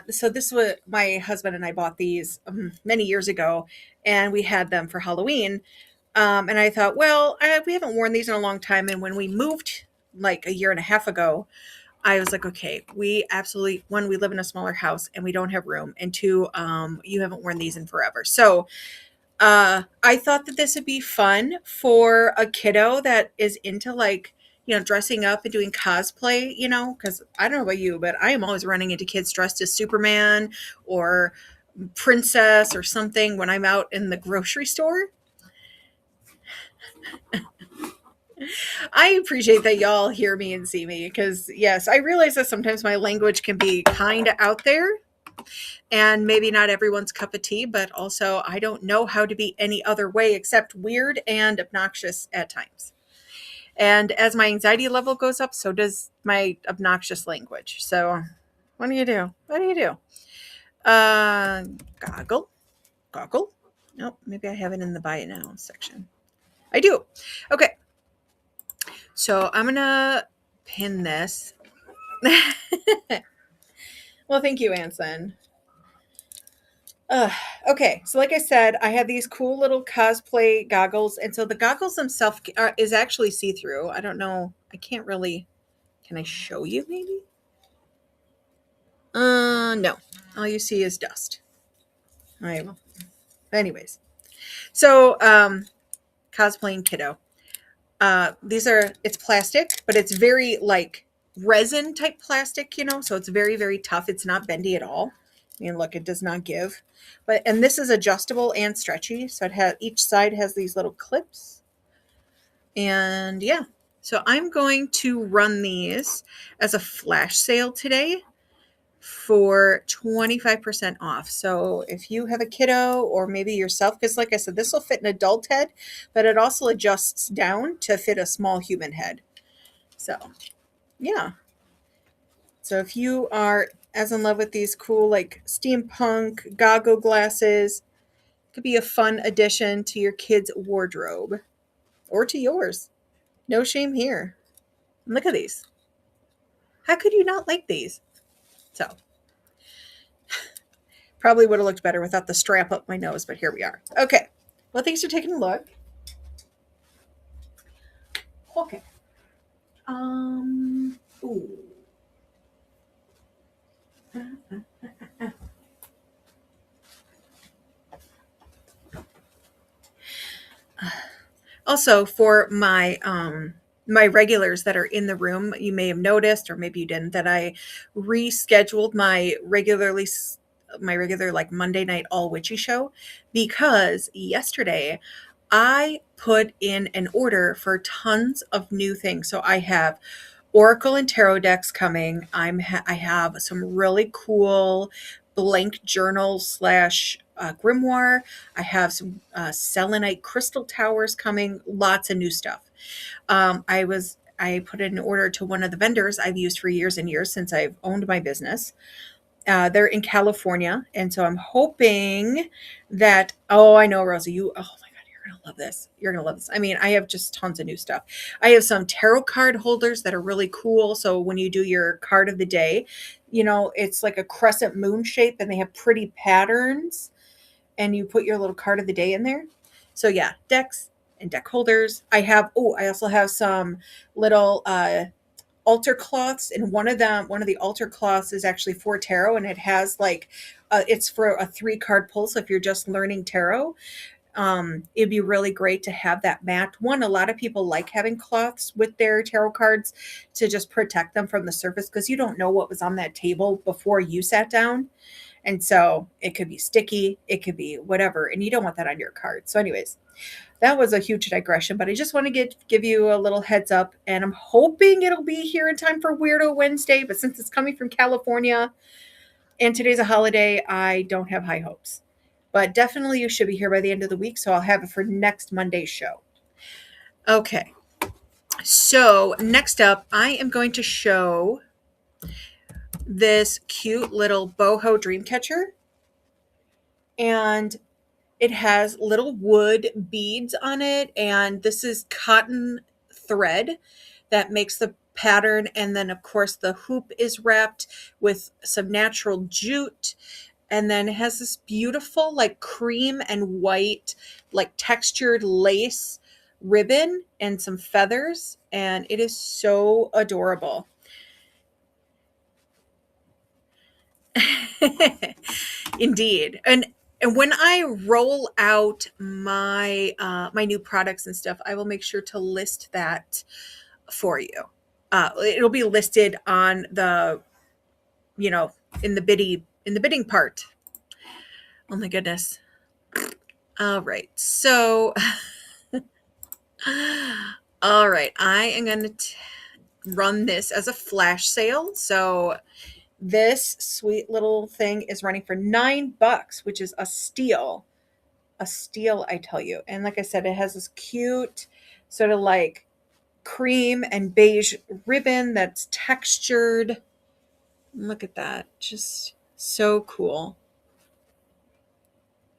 so this was my husband and I bought these many years ago, and we had them for Halloween. And I thought, well, we haven't worn these in a long time. And when we moved like a year and a half ago, I was like, okay, we absolutely, one, we live in a smaller house and we don't have room. And two, you haven't worn these in forever. So I thought that this would be fun for a kiddo that is into like, dressing up and doing cosplay, because I don't know about you, but I am always running into kids dressed as Superman or princess or something when I'm out in the grocery store. I appreciate that y'all hear me and see me because, yes, I realize that sometimes my language can be kind of out there and maybe not everyone's cup of tea, but also I don't know how to be any other way except weird and obnoxious at times. And as my anxiety level goes up, so does my obnoxious language. So, what do you do? What do you do? Uh, goggle, goggle. Nope, maybe I have it in the buy it now section. I do. Okay, so I'm gonna pin this. Well, thank you, Anson. Okay, so like I said, I have these cool little cosplay goggles, and so the goggles themselves is actually see through. I don't know. I can't really. Can I show you? Maybe. No. All you see is dust. I will. Anyways, so cosplaying kiddo. These are, it's plastic, but it's very like resin type plastic, so it's very, very tough. It's not bendy at all. I mean, look, it does not give. And this is adjustable and stretchy. So each side has these little clips. And yeah, so I'm going to run these as a flash sale today for 25% off. So if you have a kiddo or maybe yourself, because like I said, this will fit an adult head, but it also adjusts down to fit a small human head. So yeah. So if you are as in love with these cool like steampunk goggle glasses, it could be a fun addition to your kid's wardrobe or to yours. No shame here. Look at these. How could you not like these? So probably would have looked better without the strap up my nose, but here we are. Okay. Well, thanks for taking a look. Okay. Ooh. Also, for my regulars that are in the room, you may have noticed, or maybe you didn't, that I rescheduled my regular like Monday night all witchy show because yesterday I put in an order for tons of new things. So I have Oracle and tarot decks coming. I have some really cool blank journal slash grimoire. I have some selenite crystal towers coming. Lots of new stuff. I put in an order to one of the vendors I've used for years and years since I've owned my business. They're in California, and so I'm hoping that. Oh, I know, Rosie. Oh my God, You're gonna love this. You're gonna love this. I mean, I have just tons of new stuff. I have some tarot card holders that are really cool. So when you do your card of the day, it's like a crescent moon shape and they have pretty patterns and you put your little card of the day in there. So yeah, decks and deck holders. I also have some little altar cloths, and one of the altar cloths is actually for tarot, and it has like it's for a 3 card pull. So if you're just learning tarot, it'd be really great to have that mat. One, a lot of people like having cloths with their tarot cards to just protect them from the surface because you don't know what was on that table before you sat down. And so it could be sticky, it could be whatever, and you don't want that on your card. So, anyways, that was a huge digression, but I just want to give you a little heads up, and I'm hoping it'll be here in time for Weirdo Wednesday. But since it's coming from California and today's a holiday, I don't have high hopes. But definitely, you should be here by the end of the week, so I'll have it for next Monday's show. Okay, so next up, I am going to show this cute little boho dream catcher, and it has little wood beads on it, and this is cotton thread that makes the pattern. And then, of course, the hoop is wrapped with some natural jute. And then it has this beautiful, like cream and white, like textured lace ribbon and some feathers. And it is so adorable. Indeed. And when I roll out my my new products and stuff, I will make sure to list that for you. It'll be listed on the, in the bidding part. Oh my goodness. All right. So, all right. I am going to run this as a flash sale. So this sweet little thing is running for $9, which is a steal. A steal, I tell you. And like I said, it has this cute sort of like cream and beige ribbon that's textured. Look at that. Just so cool.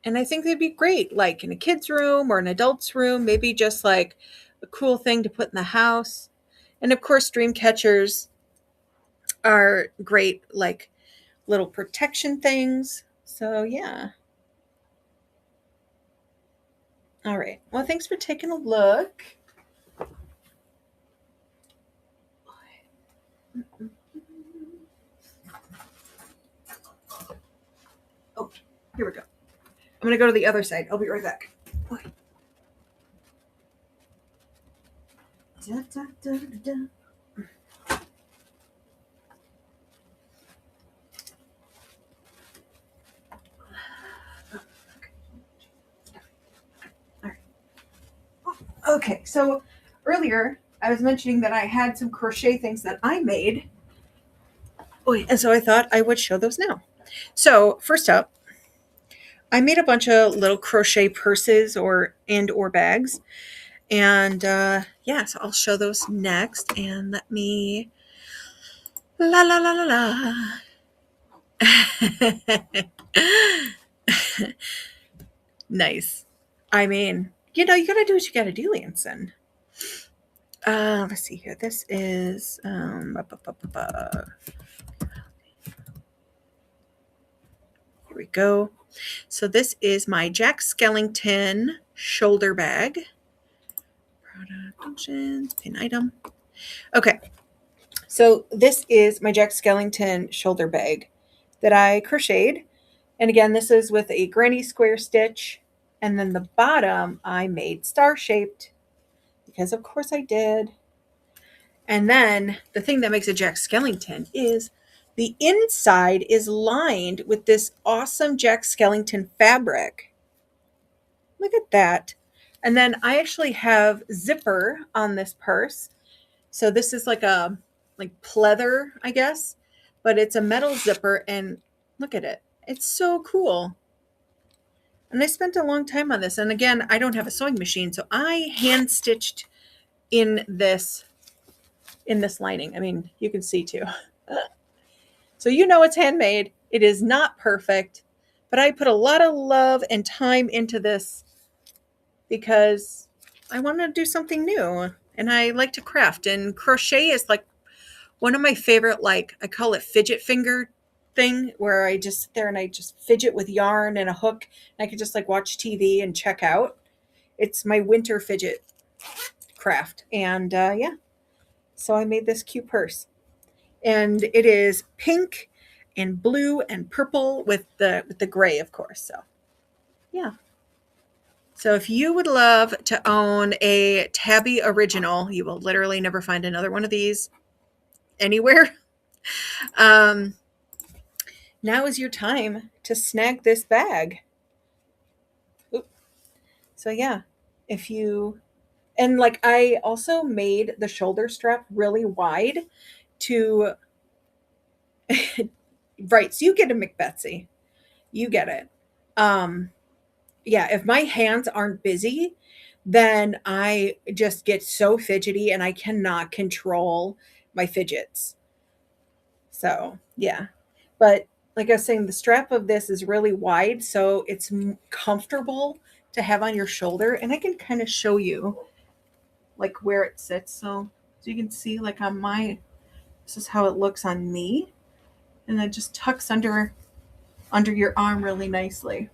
And I think they'd be great, like in a kid's room or an adult's room, maybe just like a cool thing to put in the house. And of course, dream catchers are great, like little protection things. So, yeah. All right. Well, thanks for taking a look. Oh, here we go. I'm going to go to the other side. I'll be right back. Okay. Da, da, da, da. Okay, so earlier I was mentioning that I had some crochet things that I made. And so I thought I would show those now. So first up, I made a bunch of little crochet purses or bags. And yeah, so I'll show those next. And let me la la la la la. Nice. I mean, you gotta do what you gotta do, Anson. Let's see here. This is here we go. So this is my Jack Skellington shoulder bag. Product functions, pin item. Okay. So this is my Jack Skellington shoulder bag that I crocheted. And again, this is with a granny square stitch. And then the bottom I made star-shaped because of course I did. And then the thing that makes a Jack Skellington is the inside is lined with this awesome Jack Skellington fabric. Look at that. And then I actually have zipper on this purse. So this is like a pleather, I guess, but it's a metal zipper, and look at it. It's so cool. And I spent a long time on this. And again, I don't have a sewing machine, so I hand stitched in this lining. I mean, you can see too. So it's handmade. It is not perfect, but I put a lot of love and time into this because I want to do something new and I like to craft. And crochet is like one of my favorite, like I call it fidget finger thing, where I just sit there and I just fidget with yarn and a hook and I can just like watch TV and check out. It's my winter fidget craft. And yeah, so I made this cute purse. And it is pink and blue and purple with the gray, of course. So yeah. So if you would love to own a Tabby original, you will literally never find another one of these anywhere. Um, Now is your time to snag this bag. Oop. So yeah, if you and like I also made the shoulder strap really wide to right, so you get a McBetsy. You get it. Um yeah, if my hands aren't busy, then I just get so fidgety and I cannot control my fidgets. So, yeah. But like I was saying, the strap of this is really wide, so it's comfortable to have on your shoulder. And I can kind of show you like where it sits. So you can see like on my, this is how it looks on me. And it just tucks under your arm really nicely.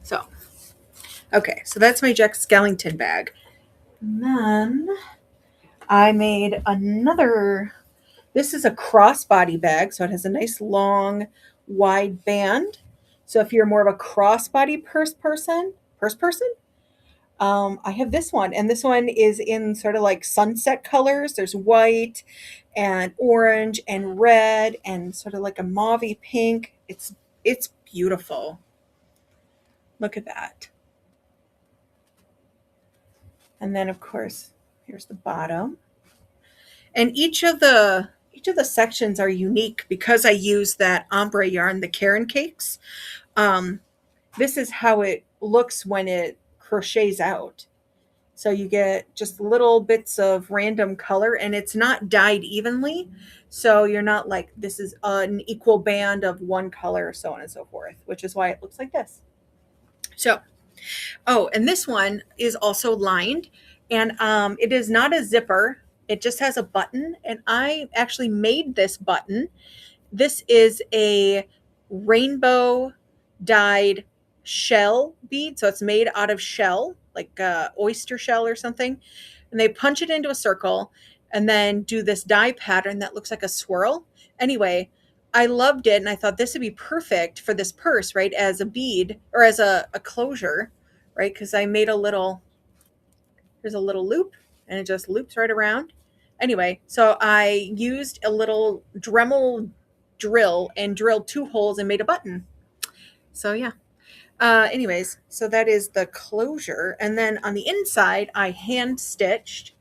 So, okay, so that's my Jack Skellington bag. And then I made another, this is a crossbody bag, so it has a nice long, wide band. So if you're more of a crossbody purse person, I have this one, and this one is in sort of like sunset colors. There's white and orange and red and sort of like a mauvey pink. It's beautiful. Look at that. And then of course, here's the bottom. And each of the sections are unique because I use that ombre yarn, the Karen cakes. Um, this is how it looks when it crochets out. So you get just little bits of random color and it's not dyed evenly. So you're not like, this is an equal band of one color, so on and so forth, which is why it looks like this. So, oh, and this one is also lined and it is not a zipper. It just has a button. And I actually made this button. This is a rainbow dyed shell bead. So it's made out of shell, like oyster shell or something. And they punch it into a circle and then do this dye pattern that looks like a swirl. Anyway, I loved it and I thought this would be perfect for this purse, right? As a bead or as a closure, right? Because I made there's a little loop and it just loops right around. Anyway, so I used a little Dremel drill and drilled 2 holes and made a button. So yeah. Anyways, so that is the closure. And then on the inside, I hand stitched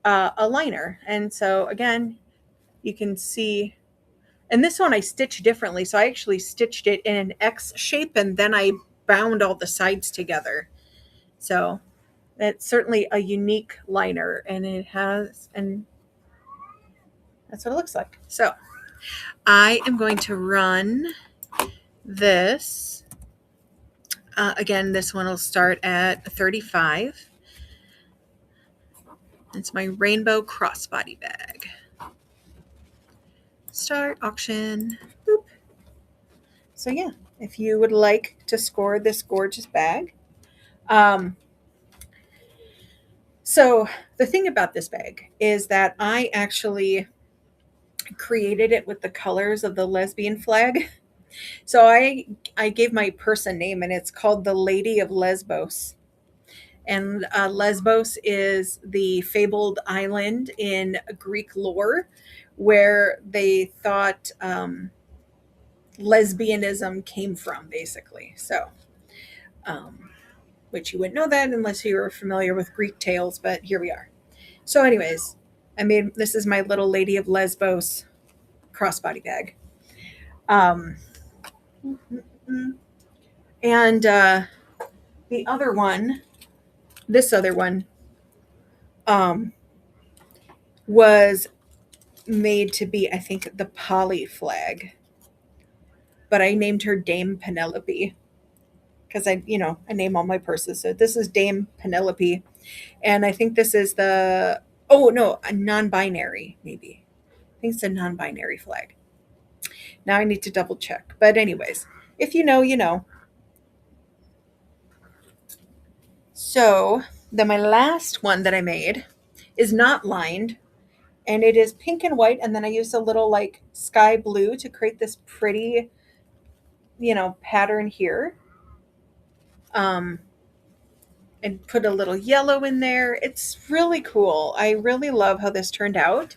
a liner. And so again, you can see, and this one I stitched differently. So I actually stitched it in an X shape and then I bound all the sides together. So it's certainly a unique liner and and that's what it looks like. So I am going to run this. Again, this one will start at 35. It's my rainbow crossbody bag. Start auction. Boop. So yeah, if you would like to score this gorgeous bag. So the thing about this bag is that I actually created it with the colors of the lesbian flag. So I gave my purse a name and it's called the Lady of Lesbos. And Lesbos is the fabled island in Greek lore where they thought lesbianism came from, basically. So, which you wouldn't know that unless you were familiar with Greek tales, but here we are. So, anyways, this is my little Lady of Lesbos crossbody bag. Um, and the other one, this other one, was made to be, I think, the Polly flag. But I named her Dame Penelope. because I name all my purses. So this is Dame Penelope, and I think this is oh no, a non-binary maybe. I think it's a non-binary flag. Now I need to double check. But anyways, if you know, you know. So then my last one that I made is not lined, and it is pink and white, and then I used a little like sky blue to create this pretty, pattern here. Um, and put a little yellow in there. It's really cool. I really love how this turned out.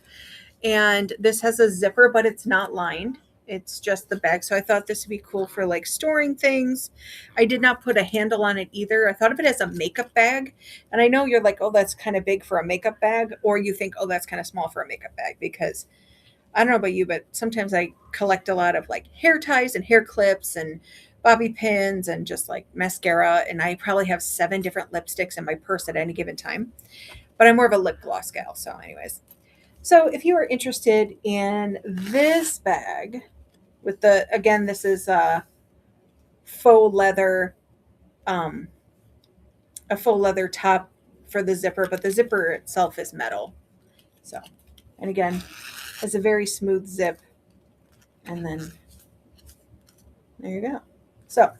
And this has a zipper, but it's not lined. It's just the bag. So I thought this would be cool for like storing things. I did not put a handle on it either. I thought of it as a makeup bag. And I know you're like, oh, that's kind of big for a makeup bag. Or you think, oh, that's kind of small for a makeup bag. Because I don't know about you, but sometimes I collect a lot of like hair ties and hair clips and bobby pins and just like mascara. And I probably have 7 different lipsticks in my purse at any given time. But I'm more of a lip gloss gal. So, anyways. So, if you are interested in this bag with again, this is faux leather, um, a faux leather top for the zipper, but the zipper itself is metal. So, and again, has a very smooth zip. And then there you go. So,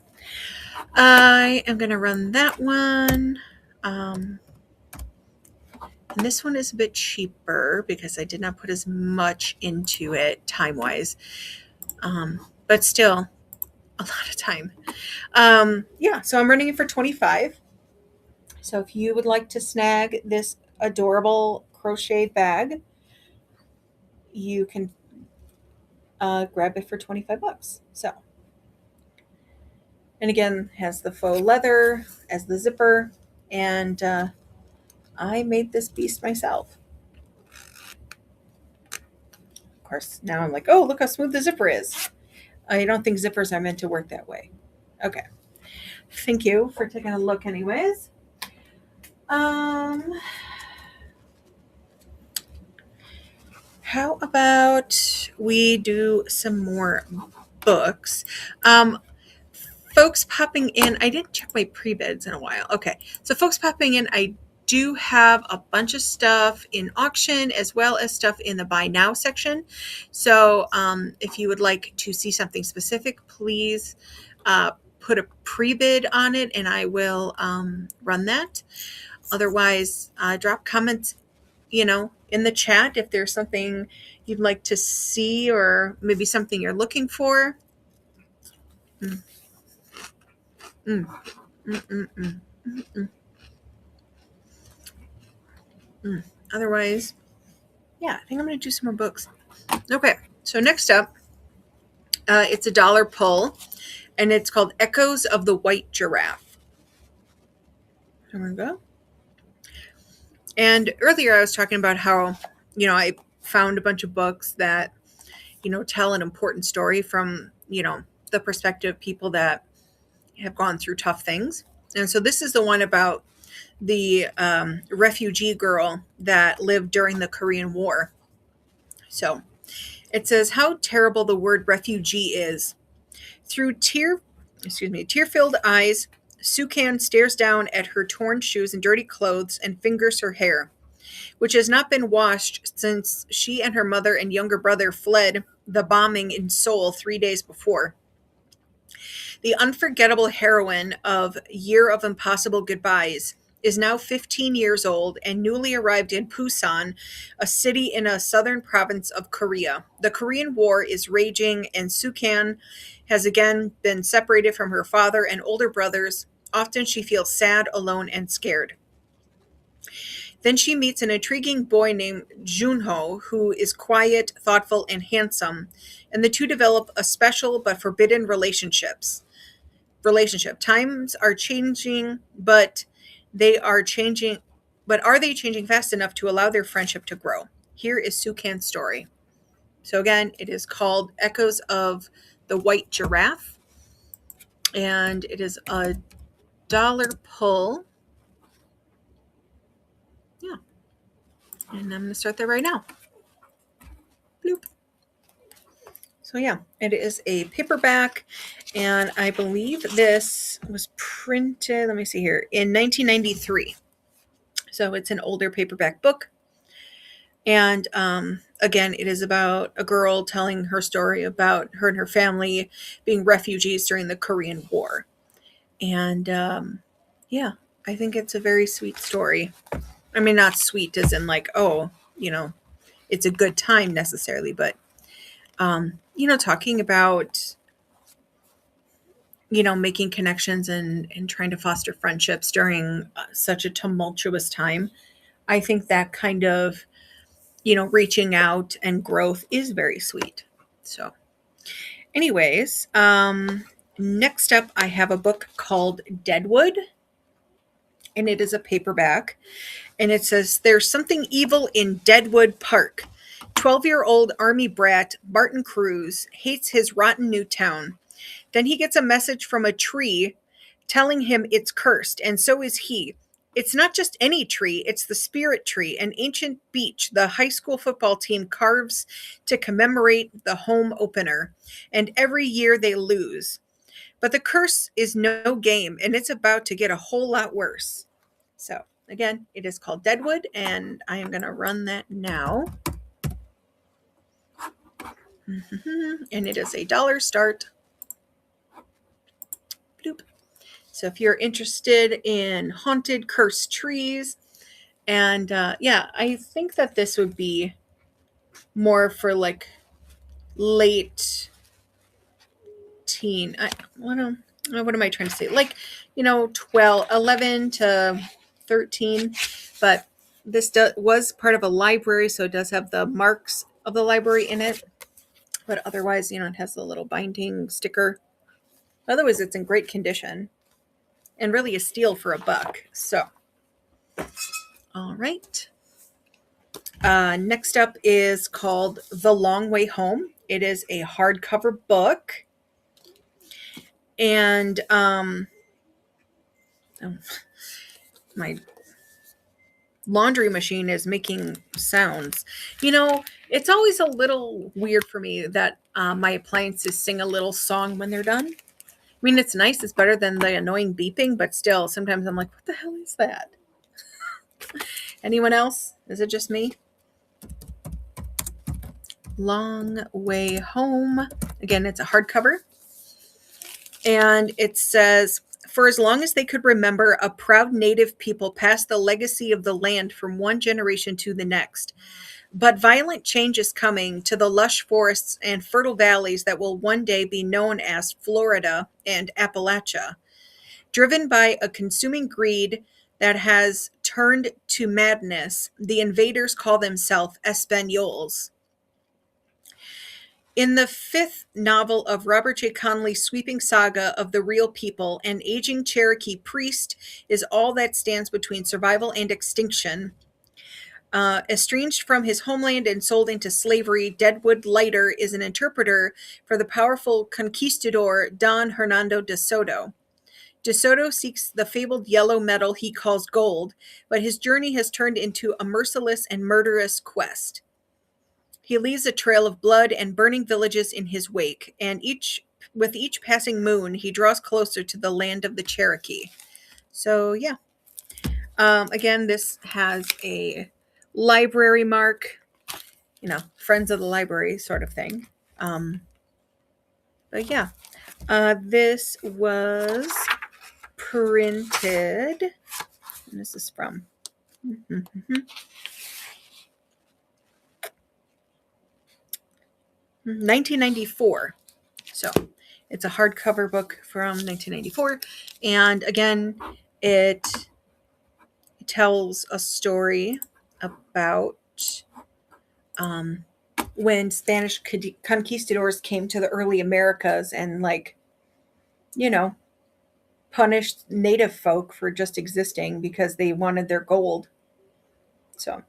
I am going to run that one. And this one is a bit cheaper because I did not put as much into it time-wise. But still, a lot of time. Yeah, so I'm running it for $25. So if you would like to snag this adorable crochet bag, you can grab it for $25. So, and again, has the faux leather as the zipper, and I made this beast myself. Of course, now I'm like, oh, look how smooth the zipper is. I don't think zippers are meant to work that way. Okay. Thank you for taking a look anyways. How about we do some more books? Folks popping in, I didn't check my pre-bids in a while. Okay. So folks popping in, I do have a bunch of stuff in auction as well as stuff in the buy now section. So if you would like to see something specific, please put a pre-bid on it and I will run that. Otherwise, drop comments, in the chat if there's something you'd like to see or maybe something you're looking for. Mm. Mm. Mm, mm, mm, mm, mm. Mm. Otherwise, yeah, I think I'm going to do some more books. Okay, so next up, it's a $1 pull, and it's called Echoes of the White Giraffe. There we go. And earlier I was talking about how, I found a bunch of books that, tell an important story from, the perspective of people that have gone through tough things. And so this is the one about the refugee girl that lived during the Korean War. So it says how terrible the word refugee is. Through tear-filled eyes, Sukan stares down at her torn shoes and dirty clothes and fingers her hair, which has not been washed since she and her mother and younger brother fled the bombing in Seoul 3 days before. The unforgettable heroine of Year of Impossible Goodbyes is now 15 years old and newly arrived in Busan, a city in a southern province of Korea. The Korean War is raging, and Sukan has again been separated from her father and older brothers. Often she feels sad, alone, and scared. Then she meets an intriguing boy named Junho, who is quiet, thoughtful, and handsome, and the two develop a special but forbidden relationship. Times are changing, but are they changing fast enough to allow their friendship to grow? Here is Sukan's story. So again, it is called Echoes of the White Giraffe, and it is a $1 pull. Yeah. And I'm going to start that right now. Bloop. So yeah, it is a paperback, and I believe this was printed, let me see here, in 1993. So it's an older paperback book. And again, it is about a girl telling her story about her and her family being refugees during the Korean War. And yeah, I think it's a very sweet story. I mean, not sweet as in like, oh, you know, it's a good time necessarily, but, talking about, making connections and trying to foster friendships during such a tumultuous time. I think that kind of, reaching out and growth is very sweet. So, anyways, next up, I have a book called Deadwood, and it is a paperback. And it says, "There's something evil in Deadwood Park. 12-year-old Army brat Martin Cruz hates his rotten new town. Then he gets a message from a tree telling him it's cursed, and so is he. It's not just any tree, it's the spirit tree, an ancient beech the high school football team carves to commemorate the home opener. And every year they lose. But the curse is no game, and it's about to get a whole lot worse." So, again, it is called Deadwood, and I am going to run that now. And it is $1 start. Bloop. So if you're interested in haunted, cursed trees, and yeah, I think that this would be more for like late teen. What am I trying to say? Like, 12, 11 to 13. But this was part of a library, so it does have the marks of the library in it. But otherwise, it has the little binding sticker. Otherwise, it's in great condition and really a steal for $1. So, all right. Next up is called The Long Way Home. It is a hardcover book. And oh, my laundry machine is making sounds. It's always a little weird for me that my appliances sing a little song when they're done. I mean, it's nice. It's better than the annoying beeping, but still, sometimes I'm like, what the hell is that? Anyone else? Is it just me? Long Way Home. Again, it's a hardcover. And it says, "For as long as they could remember, a proud native people passed the legacy of the land from one generation to the next. But violent change is coming to the lush forests and fertile valleys that will one day be known as Florida and Appalachia. Driven by a consuming greed that has turned to madness, the invaders call themselves Espanoles." In the fifth novel of Robert J. Connolly's sweeping saga of the real people, an aging Cherokee priest is all that stands between survival and extinction. Estranged from his homeland and sold into slavery, Deadwood Lighter is an interpreter for the powerful conquistador Don Hernando de Soto. De Soto seeks the fabled yellow metal he calls gold, but his journey has turned into a merciless and murderous quest. He leaves a trail of blood and burning villages in his wake, and with each passing moon, he draws closer to the land of the Cherokee. So, yeah. Again, this has a library mark, friends of the library sort of thing. But yeah, this was printed. And this is from 1994. So it's a hardcover book from 1994. And again, it tells a story about when Spanish conquistadors came to the early Americas and, punished native folk for just existing because they wanted their gold. So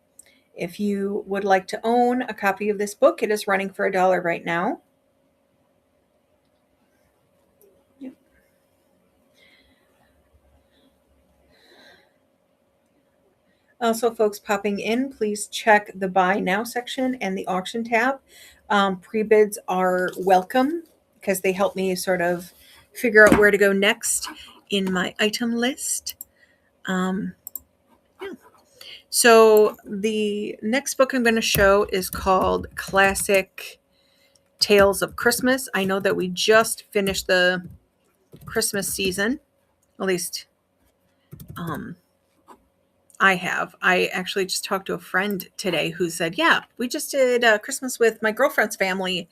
if you would like to own a copy of this book, it is running for $1 right now. Also, folks popping in, please check the Buy Now section and the auction tab. Pre-bids are welcome because they help me sort of figure out where to go next in my item list. Um, yeah. So the next book I'm going to show is called Classic Tales of Christmas. I know that we just finished the Christmas season, at least I have. I actually just talked to a friend today who said, yeah, we just did Christmas with my girlfriend's family,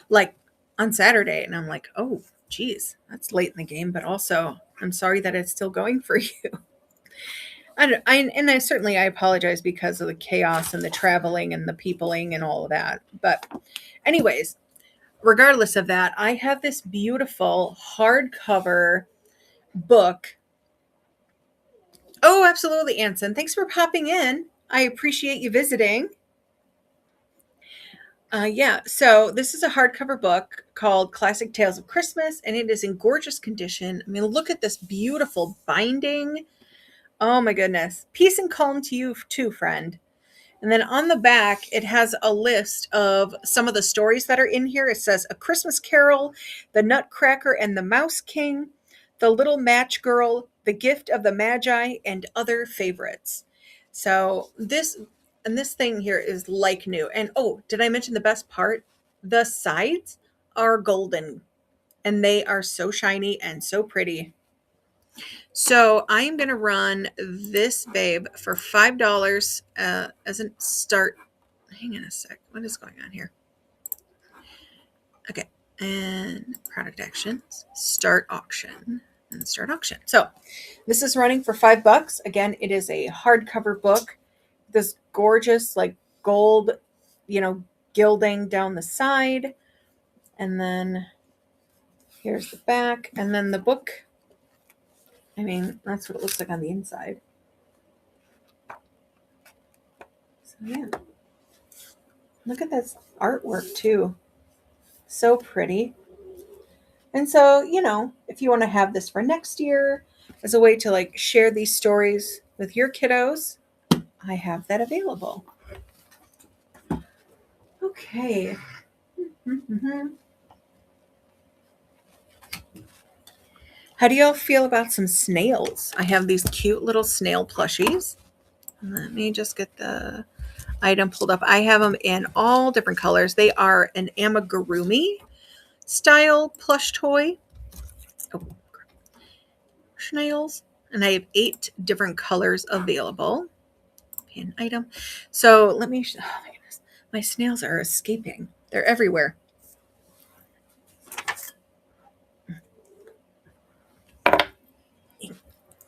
like on Saturday. And I'm like, oh, geez, that's late in the game. But also, I'm sorry that it's still going for you. I certainly I apologize because of the chaos and the traveling and the peopling and all of that. But anyways, regardless of that, I have this beautiful hardcover book. Oh, absolutely, Anson. Thanks for popping in. I appreciate you visiting. Yeah, so this is a hardcover book called Classic Tales of Christmas, and it is in gorgeous condition. I mean, look at this beautiful binding. Oh my goodness. Peace and calm to you too, friend. And then on the back, it has a list of some of the stories that are in here. It says A Christmas Carol, The Nutcracker and the Mouse King, The Little Match Girl, The Gift of the Magi, and other favorites. So this thing here is like new. And oh, did I mention the best part? The sides are golden and they are so shiny and so pretty. So I am going to run this babe for $5 as a start. Hang on a sec. What is going on here? Okay. And product actions, start auction, and start auction. So this is running for $5. Again, it is a hardcover book. This gorgeous, like gold, gilding down the side. And then here's the back. And then the book. I mean, that's what it looks like on the inside. So yeah. Look at this artwork too. So pretty. And so, if you want to have this for next year as a way to like share these stories with your kiddos, I have that available. Okay. How do y'all feel about some snails? I have these cute little snail plushies. Let me just get the item pulled up. I have them in all different colors. They are an amigurumi style plush toy. Oh, snails. And I have 8 different colors available. Pin item. So let me, oh my goodness. My snails are escaping. They're everywhere.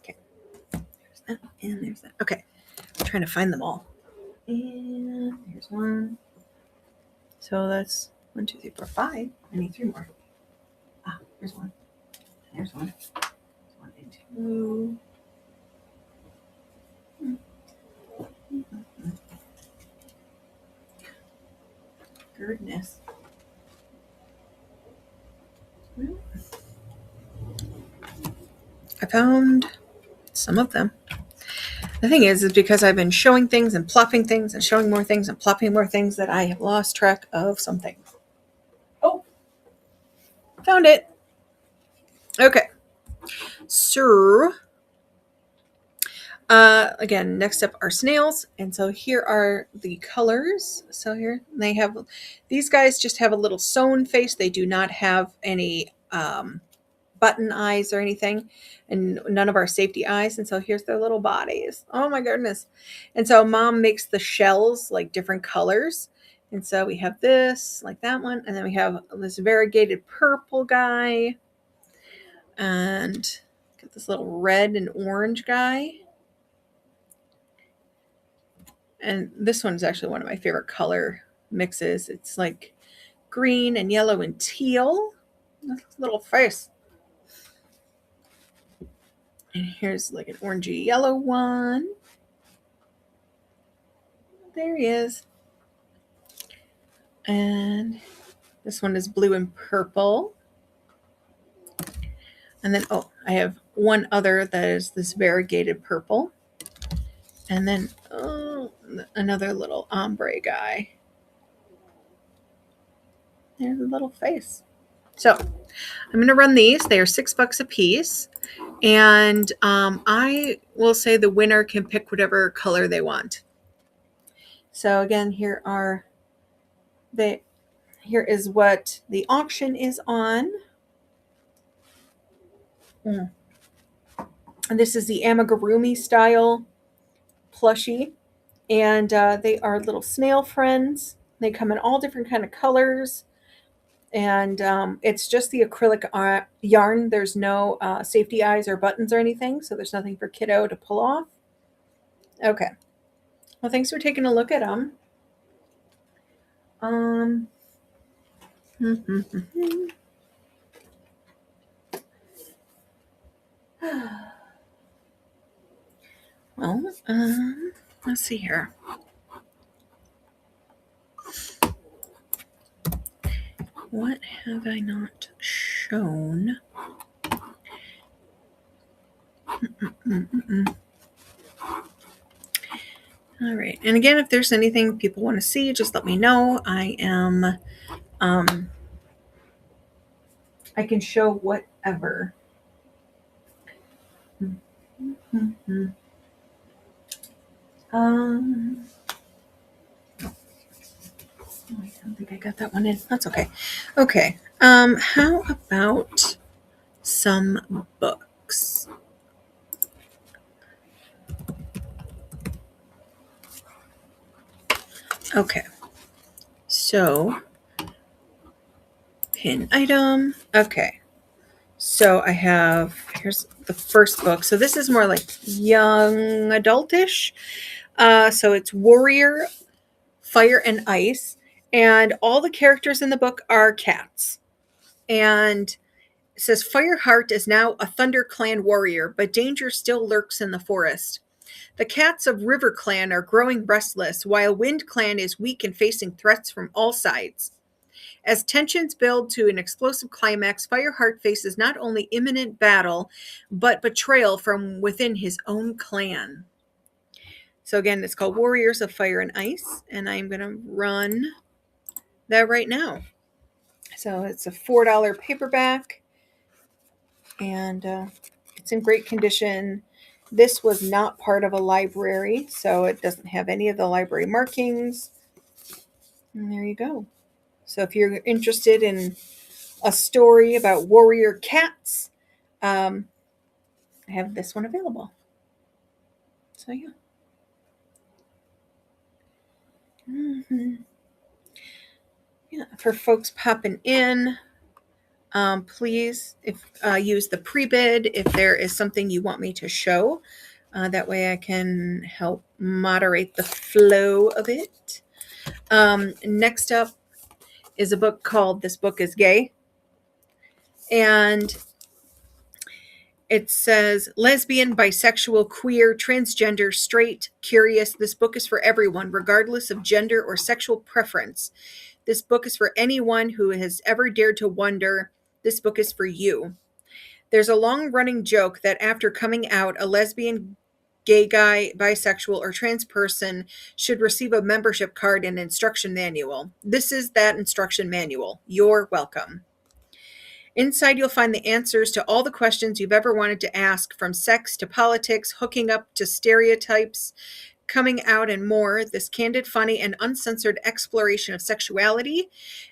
Okay. There's that. And there's that. Okay. I'm trying to find them all. And here's one. So that's 1, 2, 3, 4, 5. I need 3 more. Ah, here's one. There's one. 1 and 2. Goodness. I found some of them. The thing is because I've been showing things and plopping things and showing more things and plopping more things that I have lost track of some things. Oh, found it. Okay. So, again, next up are snails. And so here are the colors. So here they have, these guys just have a little sewn face. They do not have any button eyes or anything, and none of our safety eyes. And so here's their little bodies. Oh my goodness. And so mom makes the shells like different colors. And so we have this, like that one. And then we have this variegated purple guy. And got this little red and orange guy. And this one's actually one of my favorite color mixes. It's like green and yellow and teal. Little face. And here's like an orangey yellow one. There he is. And this one is blue and purple. And then, I have one other that is this variegated purple. And then, another little ombre guy. there's a little face. So I'm going to run these. They are $6 a piece. And I will say the winner can pick whatever color they want. So again, here is what the auction is on. And this is the amigurumi style plushie. And they are little snail friends. They come in all different kind of colors. And it's just the acrylic yarn. There's no safety eyes or buttons or anything. So there's nothing for kiddo to pull off. Okay. Well, thanks for taking a look at them. Well, let's see here. What have I not shown? All right. And again, if there's anything people want to see, just let me know. I can show whatever. I don't think I got that one in. That's okay. Okay. How about some books? Okay. So, pin item. Okay. So here's the first book. So this is more like young adultish. So it's Warrior, Fire and Ice. And all the characters in the book are cats. And it says Fireheart is now a Thunder Clan warrior, but danger still lurks in the forest. The cats of River Clan are growing restless, while Wind Clan is weak and facing threats from all sides. As tensions build to an explosive climax, Fireheart faces not only imminent battle, but betrayal from within his own clan. So again, it's called Warriors of Fire and Ice, and I'm going to run that right now. So it's a $4 paperback, and it's in great condition. This was not part of a library, so it doesn't have any of the library markings. And there you go. So if you're interested in a story about warrior cats, I have this one available. So yeah. Yeah, for folks popping in, please use the pre-bid if there is something you want me to show. That way I can help moderate the flow of it. Next up is a book called This Book is Gay. And it says, lesbian, bisexual, queer, transgender, straight, curious. This book is for everyone, regardless of gender or sexual preference. This book is for anyone who has ever dared to wonder. This book is for you. There's a long-running joke that after coming out, a lesbian, gay guy, bisexual, or trans person should receive a membership card and instruction manual. This is that instruction manual. You're welcome. Inside, you'll find the answers to all the questions you've ever wanted to ask, from sex to politics, hooking up to stereotypes, coming out, and more. This candid, funny, and uncensored exploration of sexuality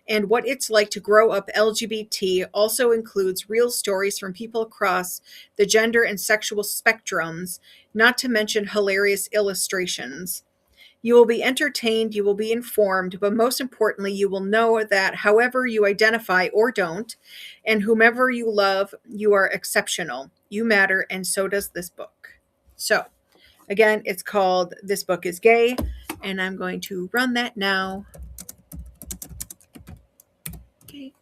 and what it's like to grow up LGBT also includes real stories from people across the gender and sexual spectrums, not to mention hilarious illustrations. You will be entertained, you will be informed, but most importantly, you will know that however you identify or don't, and whomever you love, you are exceptional. You matter, and so does this book. So, again, it's called This Book is Gay, and I'm going to run that now. Okay.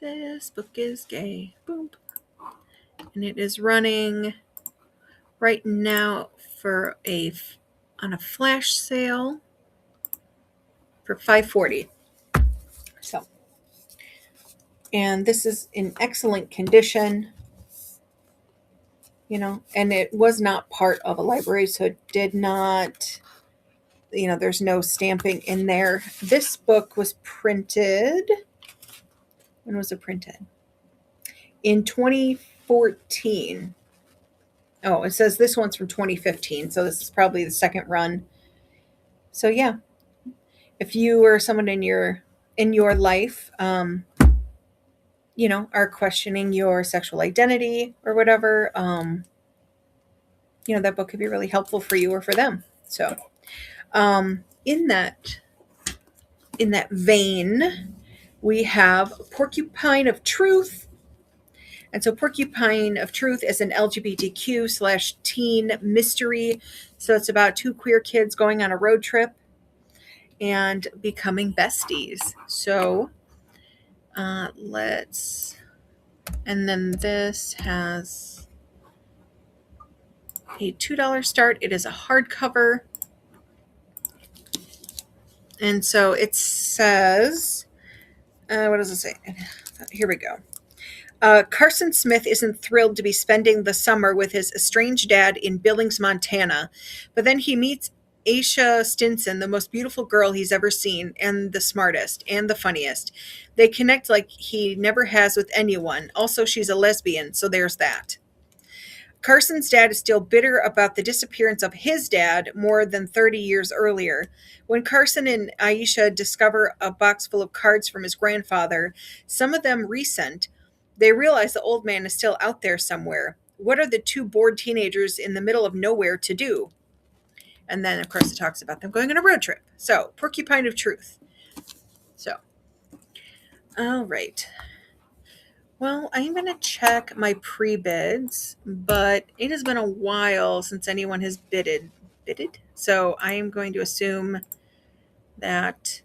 This book is gay. Boom. And it is running right now on a flash sale for $5.40. So, and this is in excellent condition, and it was not part of a library, so it did not there's no stamping in there. This book was printed. When was it printed? In 2014. Oh, it says this one's from 2015, so this is probably the second run. So yeah, if you or someone in your life, are questioning your sexual identity or whatever, that book could be really helpful for you or for them. So, in that vein, we have Porcupine of Truth. And so Porcupine of Truth is an LGBTQ/teen mystery. So it's about two queer kids going on a road trip and becoming besties. So and then this has a $2 start. It is a hardcover. And so it says, what does it say? Here we go. Carson Smith isn't thrilled to be spending the summer with his estranged dad in Billings, Montana, but then he meets Aisha Stinson, the most beautiful girl he's ever seen, and the smartest, and the funniest. They connect like he never has with anyone. Also, she's a lesbian, so there's that. Carson's dad is still bitter about the disappearance of his dad more than 30 years earlier. When Carson and Aisha discover a box full of cards from his grandfather, some of them recent, they realize the old man is still out there somewhere. What are the two bored teenagers in the middle of nowhere to do? And then, of course, it talks about them going on a road trip. So, Porcupine of Truth. So, all right. Well, I'm going to check my pre-bids, but it has been a while since anyone has bidded. So I am going to assume that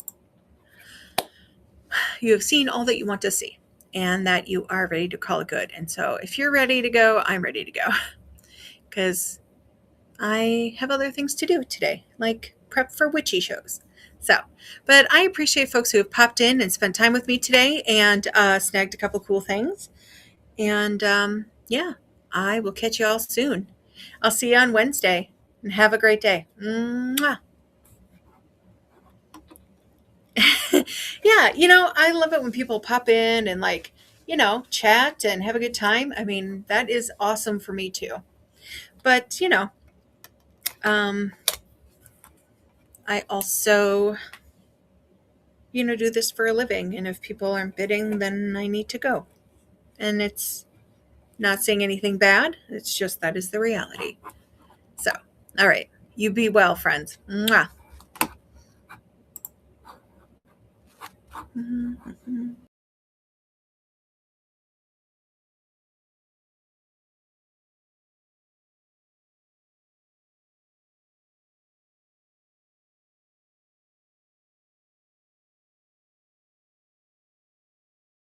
you have seen all that you want to see and that you are ready to call it good. And so if you're ready to go, I'm ready to go because I have other things to do today, like prep for witchy shows. So, but I appreciate folks who have popped in and spent time with me today and snagged a couple cool things. And yeah, I will catch you all soon. I'll see you on Wednesday and have a great day. Mwah. Yeah, I love it when people pop in and chat and have a good time. I mean, that is awesome for me too. But, um, I also, do this for a living. And if people aren't bidding, then I need to go. And it's not saying anything bad. It's just that is the reality. So, all right. You be well, friends. Mwah. Mm-hmm.